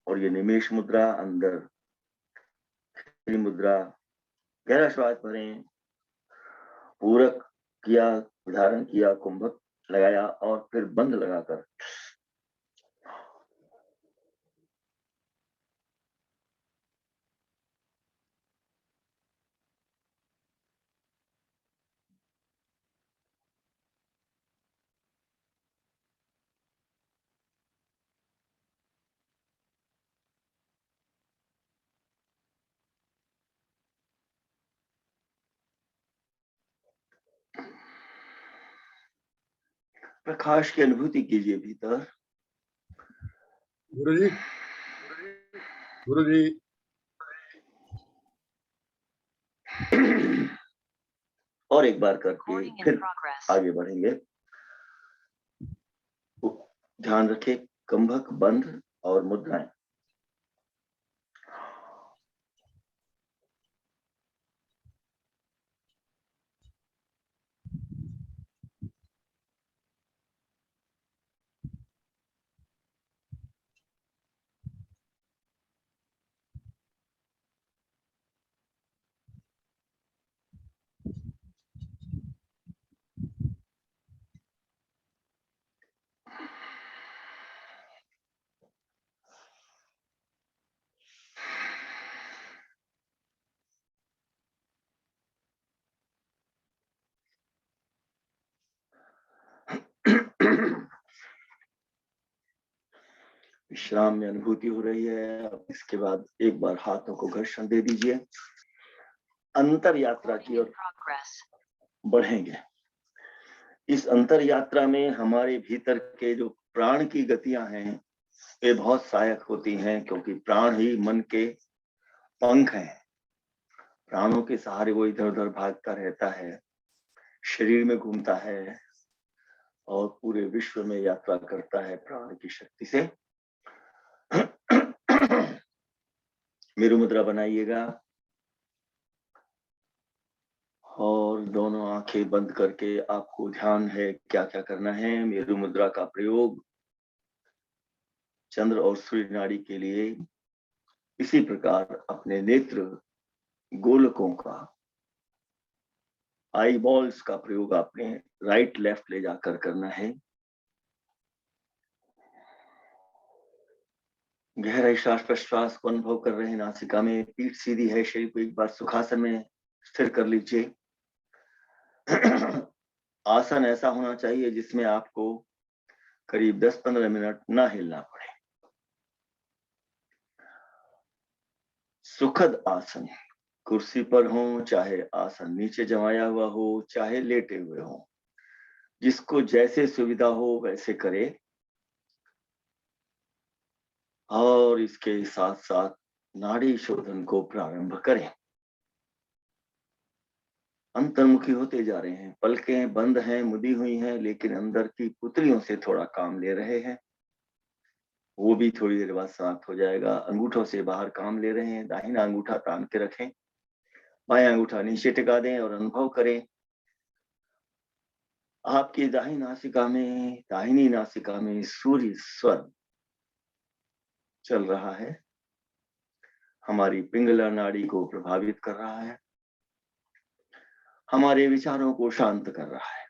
और ये निमेश मुद्रा, अंदर मुद्रा। गहरा श्वास भरें, पूरक किया, धारण किया, कुंभक लगाया और फिर बंद लगाकर प्रकाश की अनुभूति कीजिए भीतर। गुरुजी, गुरुजी। और एक बार करके फिर आगे बढ़ेंगे। ध्यान रखें कुंभक बंद और मुद्राएं। विश्राम में अनुभूति हो रही है। अब इसके बाद एक बार हाथों को घर्षण दे दीजिए। अंतर यात्रा की ओर बढ़ेंगे। इस अंतर यात्रा में हमारे भीतर के जो प्राण की गतियां हैं वे बहुत सहायक होती हैं, क्योंकि प्राण ही मन के पंख हैं। प्राणों के सहारे वो इधर उधर भागता रहता है, शरीर में घूमता है और पूरे विश्व में यात्रा करता है प्राण की शक्ति से। मेरु मुद्रा बनाइएगा और दोनों आंखें बंद करके आपको ध्यान है क्या क्या करना है। मेरु मुद्रा का प्रयोग चंद्र और सूर्य नाड़ी के लिए इसी प्रकार अपने नेत्र गोलकों का, आई बॉल्स का प्रयोग आपने राइट लेफ्ट ले जाकर करना है। गहरा श्वास प्रश्वास को अनुभव कर रहे हैं नासिका में। पीठ सीधी है, शरीर को एक बार सुखासन में स्थिर कर लीजिए। आसन ऐसा होना चाहिए जिसमें आपको करीब 10-15 मिनट ना हिलना पड़े। सुखद आसन, कुर्सी पर हो चाहे आसन नीचे जमाया हुआ हो चाहे लेटे हुए हो, जिसको जैसे सुविधा हो वैसे करे। और इसके साथ साथ नाड़ी शोधन को प्रारंभ करें। अंतर्मुखी होते जा रहे हैं, पलकें बंद हैं, मुदी हुई हैं, लेकिन अंदर की पुतलियों से थोड़ा काम ले रहे हैं। वो भी थोड़ी देर बाद समाप्त हो जाएगा। अंगूठों से बाहर काम ले रहे हैं। दाहिना अंगूठा तान के रखें, बायां अंगूठा नीचे टिका दें और अनुभव करें आपकी दाहिनी नासिका में सूर्य स्वर चल रहा है, हमारी पिंगला नाड़ी को प्रभावित कर रहा है, हमारे विचारों को शांत कर रहा है।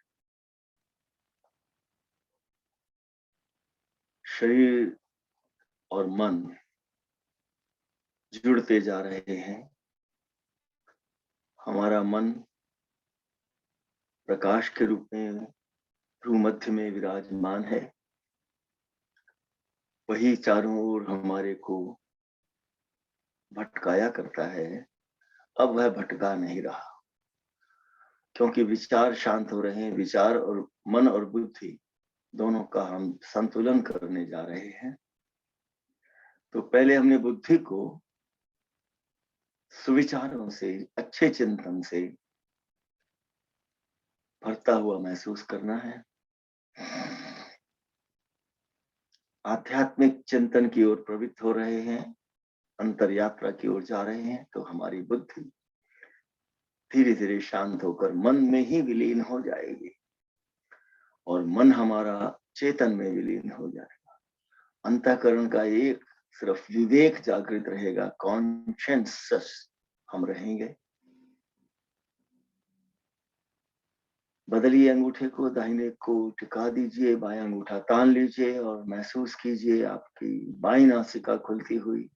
शरीर और मन जुड़ते जा रहे हैं। हमारा मन प्रकाश के रूप में भ्रूमध्य में विराजमान है। वही चारों ओर हमारे को भटकाया करता है। अब वह भटका नहीं रहा, क्योंकि विचार शांत हो रहे हैं। विचार और मन और बुद्धि दोनों का हम संतुलन करने जा रहे हैं। तो पहले हमने बुद्धि को सुविचारों से, अच्छे चिंतन से भरता हुआ महसूस करना है। आध्यात्मिक चिंतन की ओर प्रवृत्त हो रहे हैं, अंतर यात्रा की ओर जा रहे हैं। तो हमारी बुद्धि धीरे धीरे शांत होकर मन में ही विलीन हो जाएगी और मन हमारा चेतन में विलीन हो जाएगा। अंतःकरण का एक सिर्फ विवेक जागृत रहेगा, कॉन्शियस हम रहेंगे। बदलिए अंगूठे को, दाहिने को टिका दीजिए, बायां अंगूठा तान लीजिए और महसूस कीजिए आपकी बाईं नासिका खुलती हुई,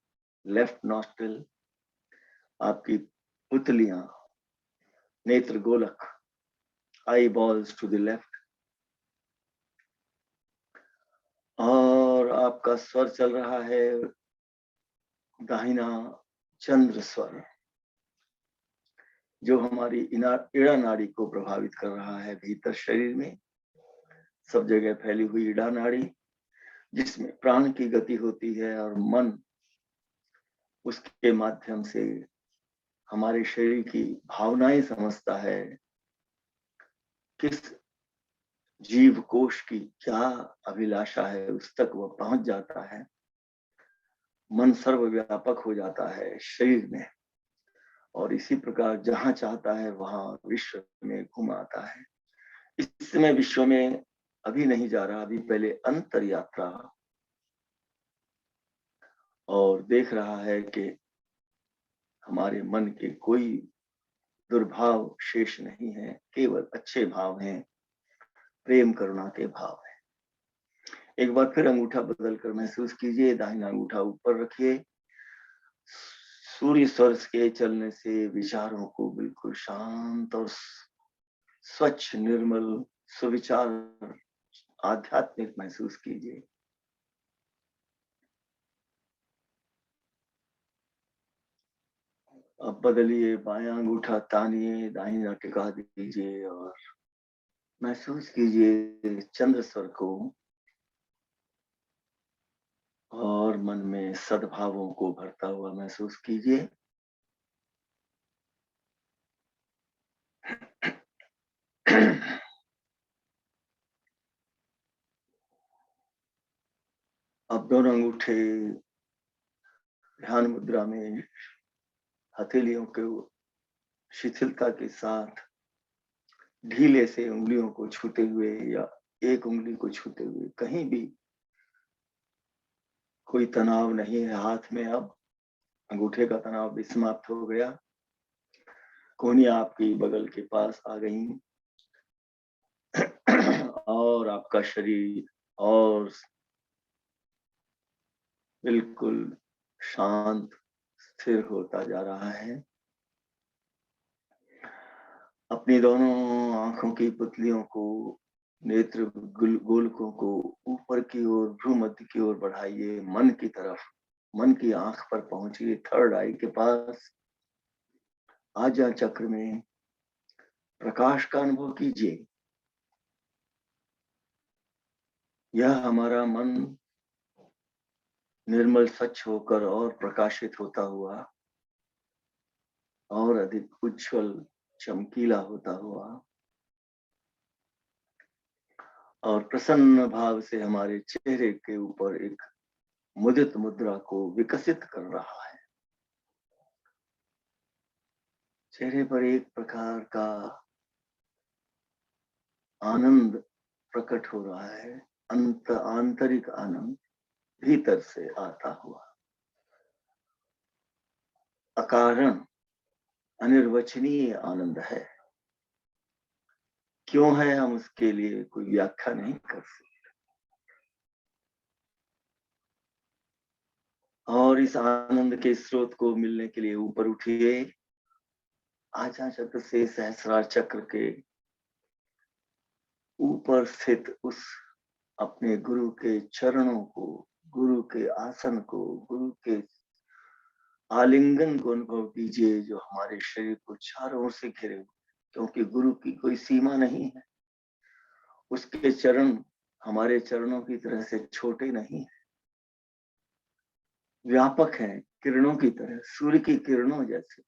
लेफ्ट नॉस्ट्रिल, आपकी पुतलियां, नेत्र गोलक, eyeballs to the left, और आपका स्वर चल रहा है दाहिना चंद्र स्वर, जो हमारी इड़ा नाड़ी को प्रभावित कर रहा है। भीतर शरीर में सब जगह फैली हुई इड़ा नाड़ी, जिसमें प्राण की गति होती है और मन उसके माध्यम से हमारे शरीर की भावनाएं समझता है। किस जीव कोश की क्या अभिलाषा है, उस तक वह पहुंच जाता है। मन सर्वव्यापक हो जाता है शरीर में, और इसी प्रकार जहां चाहता है वहां विश्व में घूम आता है। इस समय विश्व में अभी नहीं जा रहा, अभी पहले अंतर यात्रा, और देख रहा है कि हमारे मन के कोई दुर्भाव शेष नहीं है, केवल अच्छे भाव हैं, प्रेम करुणा के भाव हैं। एक बार फिर अंगूठा बदलकर महसूस कीजिए, दाहिना अंगूठा ऊपर रखिए। सूर्य स्वर के चलने से विचारों को बिल्कुल शांत और स्वच्छ, निर्मल, सुविचार, आध्यात्मिक महसूस कीजिए। अब बदलिए, बायां अंगूठा तानिए, दाहिना टिका दीजिए और महसूस कीजिए चंद्र स्वर को, और मन में सद्भावों को भरता हुआ महसूस कीजिए। अब दोनों अंगूठे ध्यान मुद्रा में हथेलियों के शिथिलता के साथ ढीले से उंगलियों को छूते हुए या एक उंगली को छूते हुए, कहीं भी कोई तनाव नहीं है हाथ में। अब अंगूठे का तनाव भी समाप्त हो गया। कोहनियां आपकी बगल के पास आ गई और आपका शरीर और बिल्कुल शांत, स्थिर होता जा रहा है। अपनी दोनों आंखों की पुतलियों को, नेत्र गोलकों को ऊपर की ओर, भ्रूमध्य की ओर बढ़ाइए, मन की तरफ, मन की आंख पर पहुंचिए, थर्ड आई के पास। आज्ञा चक्र में प्रकाश का अनुभव कीजिए। यह हमारा मन निर्मल स्वच्छ होकर और प्रकाशित होता हुआ और अधिक उज्जवल चमकीला होता हुआ और प्रसन्न भाव से हमारे चेहरे के ऊपर एक मुदित मुद्रा को विकसित कर रहा है। चेहरे पर एक प्रकार का आनंद प्रकट हो रहा है, आंतरिक आनंद भीतर से आता हुआ, अकारण अनिर्वचनीय आनंद है। क्यों है हम उसके लिए कोई व्याख्या नहीं कर सकते। और इस आनंद के स्रोत को मिलने के लिए ऊपर उठिए। आजा चक्र से सहस्रार चक्र के ऊपर स्थित उस अपने गुरु के चरणों को, गुरु के आसन को, गुरु के आलिंगन को अनुभव कीजिए जो हमारे शरीर को चारों ओर से घिरे हुए, क्योंकि गुरु की कोई सीमा नहीं है। उसके चरण हमारे चरणों की तरह से छोटे नहीं है, व्यापक हैं, किरणों की तरह, सूर्य की किरणों जैसे,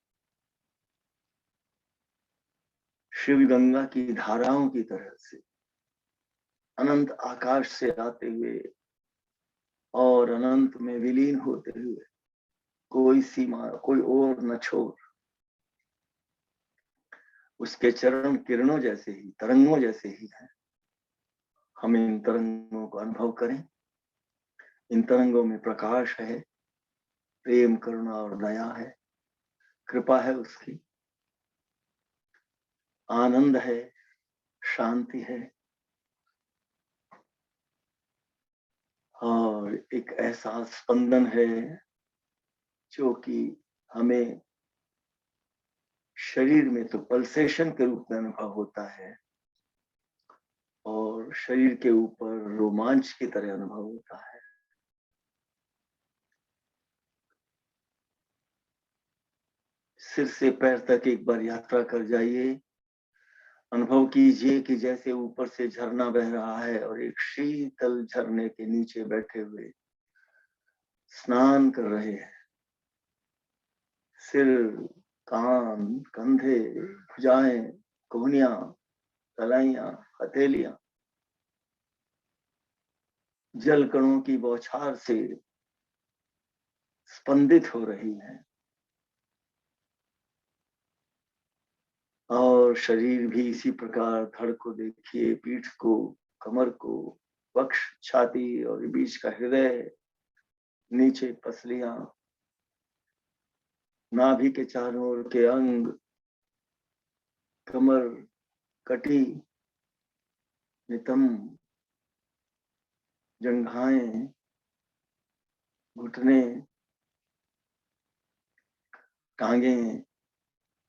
शिव गंगा की धाराओं की तरह से, अनंत आकाश से आते हुए और अनंत में विलीन होते हुए, कोई सीमा, कोई ओर न छोड़। उसके चरण किरणों जैसे ही, तरंगों जैसे ही हैं। हम इन तरंगों को अनुभव करें। इन तरंगों में प्रकाश है, प्रेम, करुणा और दया है, कृपा है उसकी, आनंद है, शांति है और एक ऐसा स्पंदन है जो कि हमें शरीर में तो पल्सेशन के रूप में अनुभव होता है और शरीर के ऊपर रोमांच की तरह अनुभव होता है। सिर से पैर तक एक बार यात्रा कर जाइए। अनुभव कीजिए कि जैसे ऊपर से झरना बह रहा है और एक शीतल झरने के नीचे बैठे हुए स्नान कर रहे हैं। सिर, कान, कंधे, भुजाएं, कोहनियां, कलाइयां, हथेलियां जल कणों की बौछार से स्पंदित हो रही हैं और शरीर भी इसी प्रकार, धड़ को देखिए, पीठ को, कमर को, वक्ष, छाती और बीच का हृदय, नीचे पसलियां, नाभि के चारों ओर के अंग, कमर, कटी, नितंब, जंघाएं, घुटने, टांगे,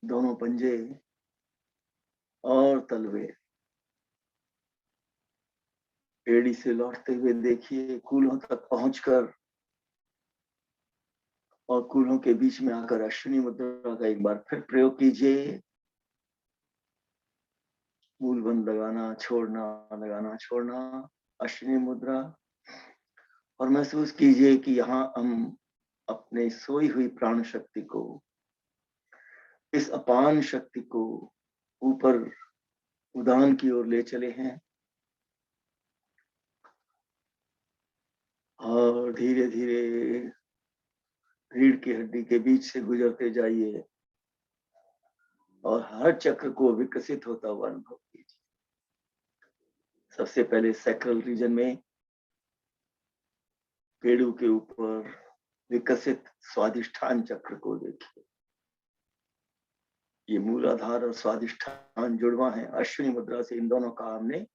दोनों पंजे और तलवे। एड़ी से लौटते हुए देखिए कूल्हों तक पहुंचकर और कूल्हों के बीच में आकर अश्विनी मुद्रा का एक बार फिर प्रयोग कीजिए। मूल बंद लगाना, छोड़ना, लगाना, छोड़ना, अश्विनी मुद्रा। और महसूस कीजिए कि यहाँ हम अपने सोई हुई प्राण शक्ति को, इस अपान शक्ति को ऊपर उड़ान की ओर ले चले हैं और धीरे धीरे रीढ़ की हड्डी के बीच से गुजरते जाइए और हर चक्र को विकसित होता हुआ अनुभव कीजिए। सबसे पहले सैक्रल रीजन में पेड़ों के ऊपर विकसित स्वादिष्ठान चक्र को देखिए। ये मूलाधार और स्वादिष्ठान जुड़वा है। अश्विनी मुद्रा से इन दोनों का हमने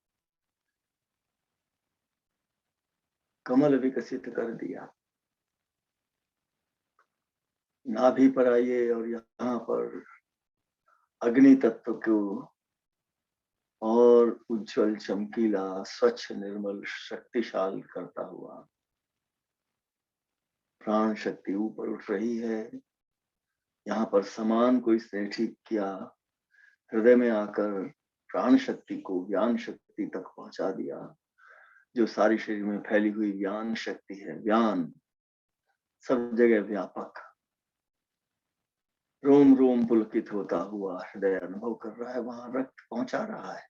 कमल विकसित कर दिया। नाभि पर आइए और यहाँ पर अग्नि तत्व को और उज्जवल, चमकीला, स्वच्छ, निर्मल, शक्तिशाली करता हुआ प्राण शक्ति ऊपर उठ रही है। यहाँ पर समान को इसने ठीक किया, हृदय में आकर प्राण शक्ति को ज्ञान शक्ति तक पहुंचा दिया। जो सारी शरीर में फैली हुई ज्ञान शक्ति है, ज्ञान सब जगह व्यापक, रोम रोम पुलकित होता हुआ हृदय अनुभव कर रहा है, वहां रक्त पहुंचा रहा है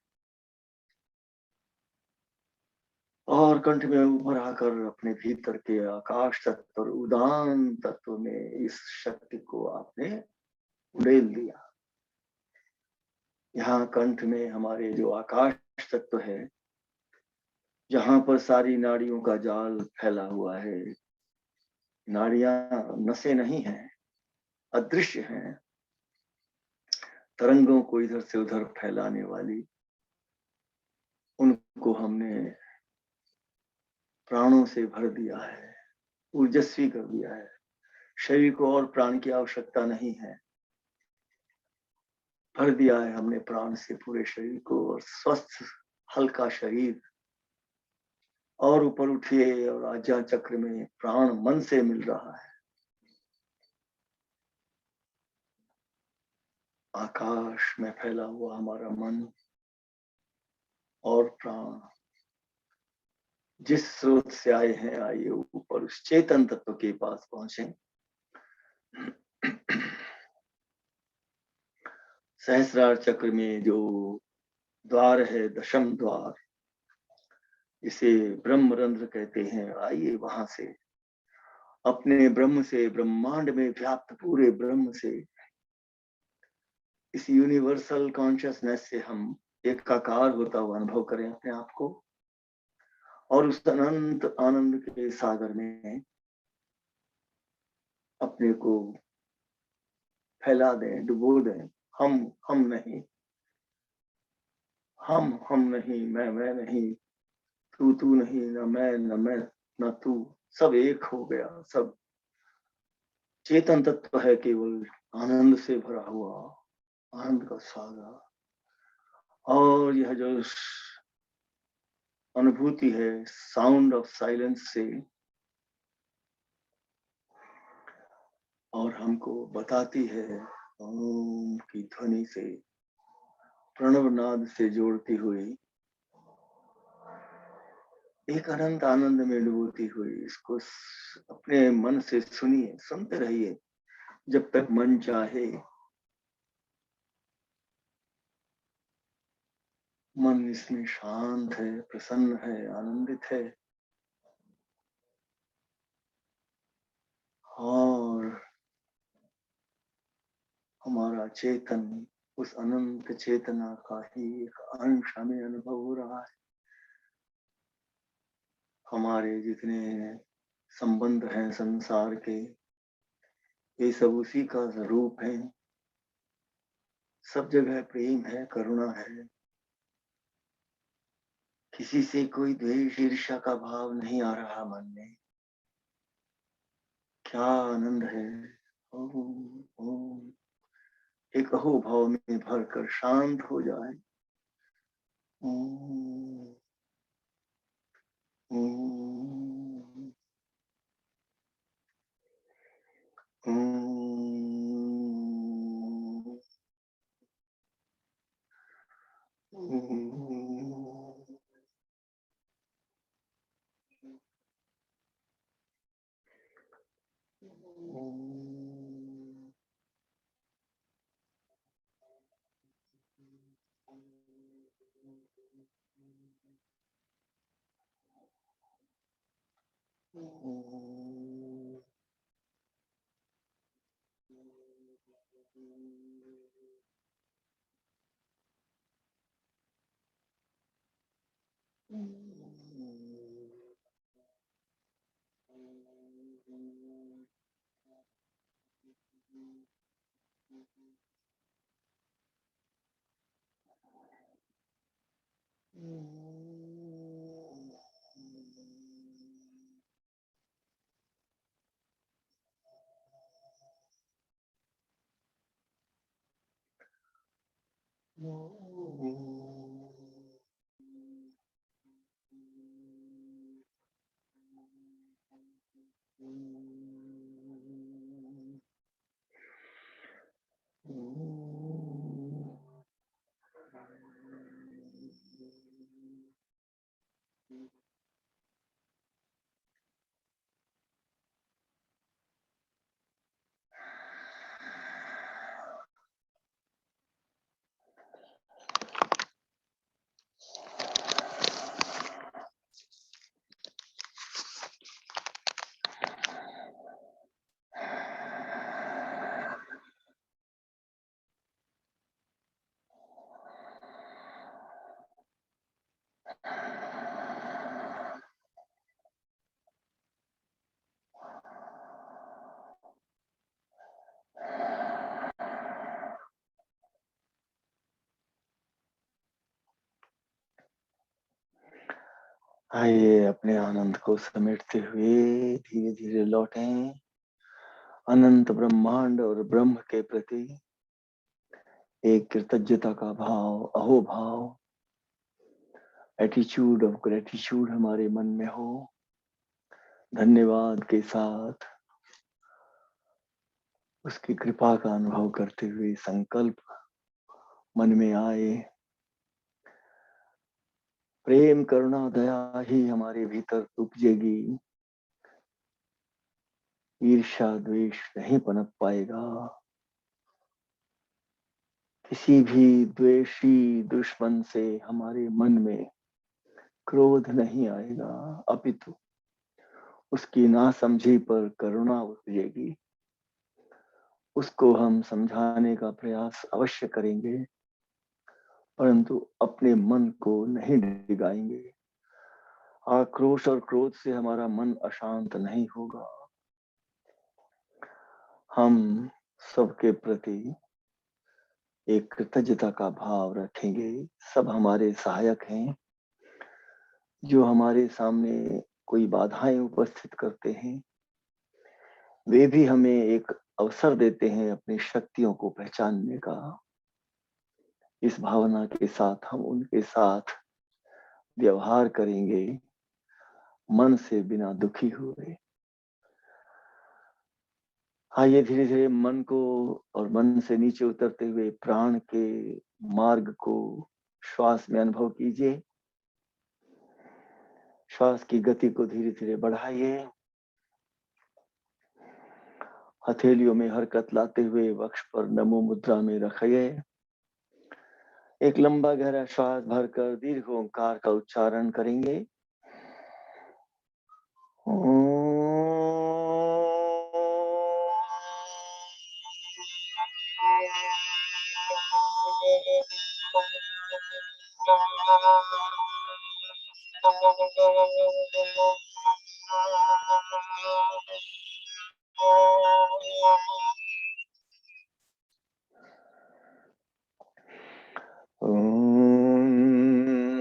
और कंठ में उभर आकर अपने भीतर के आकाश तत्व और उदान तत्व में इस शक्ति को आपने उड़ेल दिया। यहाँ कंठ में हमारे जो आकाश तत्व है, जहां पर सारी नाड़ियों का जाल फैला हुआ है, नाड़ियां नसें नहीं हैं, अदृश्य हैं, तरंगों को इधर से उधर फैलाने वाली, उनको हमने प्राणों से भर दिया है, ऊर्जस्वी कर दिया है। शरीर को और प्राण की आवश्यकता नहीं है, भर दिया है हमने प्राण से पूरे शरीर को, और स्वस्थ हल्का शरीर। और ऊपर उठिए और आज्ञा चक्र में प्राण मन से मिल रहा है। आकाश में फैला हुआ हमारा मन और प्राण जिस स्रोत से आए हैं, आइए ऊपर उस चेतन तत्व के पास पहुंचे। सहस्रार चक्र में जो द्वार है, दशम द्वार, इसे ब्रह्मरंध्र कहते हैं, आइए वहां से अपने ब्रह्म से, ब्रह्मांड में व्याप्त पूरे ब्रह्म से, इस यूनिवर्सल कॉन्शियसनेस से हम एकाकार होता हुआ अनुभव करें अपने आप को, और उस अनंत आनंद के सागर में अपने को फैला दें, डुबो दें। हम नहीं, हम नहीं, मैं नहीं, तू नहीं, न मैं न तू, सब एक हो गया। सब चेतन तत्व है, केवल आनंद से भरा हुआ आनंद का सागर। और यह जो अनुभूति है साउंड ऑफ साइलेंस से, और हमको बताती है ओम की ध्वनि से, प्रणव नाद से जोड़ती हुई, एक अनंत आनंद में डूबती हुई। इसको अपने मन से सुनिए, सुनते रहिए जब तक मन चाहे। मन इसमें शांत है, प्रसन्न है, आनंदित है, और हमारा चेतन उस अनंत चेतना का ही एक अंश हमें अनुभव हो रहा है। हमारे जितने संबंध हैं संसार के, ये सब उसी का रूप है। सब जगह प्रेम है, करुणा है, किसी से कोई द्वेष ईर्ष्या का भाव नहीं आ रहा मन में। क्या आनंद है। ओम ओम एक अहोभाव में भरकर शांत हो जाए। ओम ओम ओम। आइए अपने आनंद को समेटते हुए धीरे धीरे लौटें अनंत ब्रह्मांड और ब्रह्म के प्रति एक कृतज्ञता का भाव, अहोभाव, एटीट्यूड ऑफ ग्रेटिट्यूड हमारे मन में हो। धन्यवाद के साथ उसकी कृपा का अनुभव करते हुए संकल्प मन में आए, प्रेम करुणा दया ही हमारे भीतर उपजेगी, ईर्ष्या द्वेष नहीं पनप पाएगा। किसी भी द्वेषी दुश्मन से हमारे मन में क्रोध नहीं आएगा, अपितु उसकी नासमझी पर करुणा उपजेगी। उसको हम समझाने का प्रयास अवश्य करेंगे, परंतु अपने मन को नहीं डिगाएंगे। आक्रोश और क्रोध से हमारा मन अशांत नहीं होगा। हम सबके प्रति एक कृतज्ञता का भाव रखेंगे। सब हमारे सहायक हैं। जो हमारे सामने कोई बाधाएं उपस्थित करते हैं, वे भी हमें एक अवसर देते हैं अपनी शक्तियों को पहचानने का। इस भावना के साथ हम उनके साथ व्यवहार करेंगे, मन से बिना दुखी हुए। आइए धीरे धीरे मन को और मन से नीचे उतरते हुए प्राण के मार्ग को श्वास में अनुभव कीजिए। श्वास की गति को धीरे धीरे बढ़ाइए। हथेलियों में हरकत लाते हुए वक्ष पर नमो मुद्रा में रखिए। एक लंबा गहरा श्वास भरकर दीर्घ ओंकार का उच्चारण करेंगे।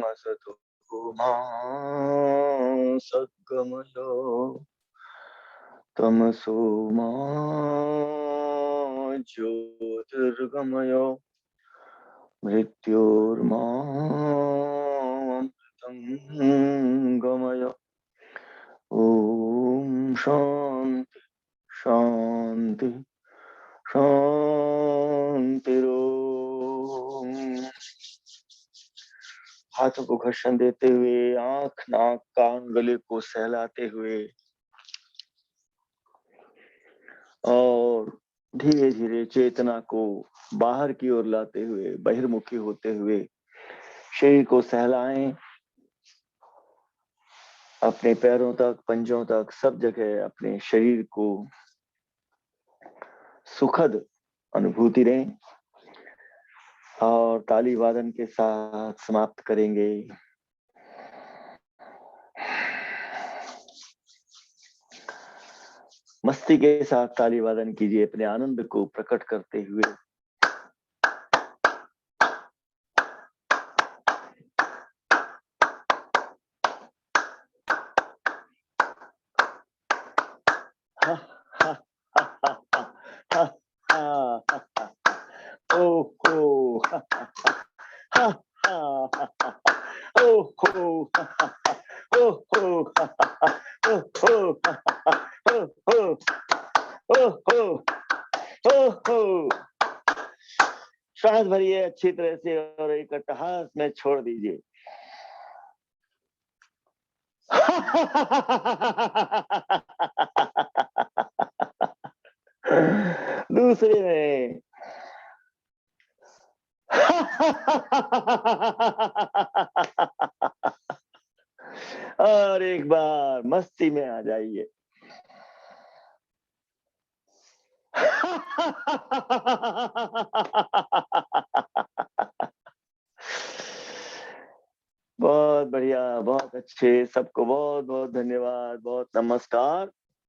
असतो मा सद्गमयो तमसो मा ज्योतिर्गमयो मृत्योर्मामृतं गमय। ओम शांति शांति शांतिरोम। हाथों को घर्षण देते हुए आंख नाक कान गले को सहलाते हुए और धीरे धीरे चेतना को बाहर की ओर लाते हुए बहिर्मुखी होते हुए शरीर को सहलाएं। अपने पैरों तक, पंजों तक, सब जगह अपने शरीर को सुखद अनुभूति दें और ताली वादन के साथ समाप्त करेंगे। मस्ती के साथ ताली वादन कीजिए, अपने आनंद को प्रकट करते हुए। श्वास भरिए अच्छी तरह से और एक अट्टहास में छोड़ दीजिए। दूसरे में और एक बार मस्ती में आ जाइए। बहुत बढ़िया, बहुत अच्छे। सबको बहुत बहुत धन्यवाद, बहुत नमस्कार।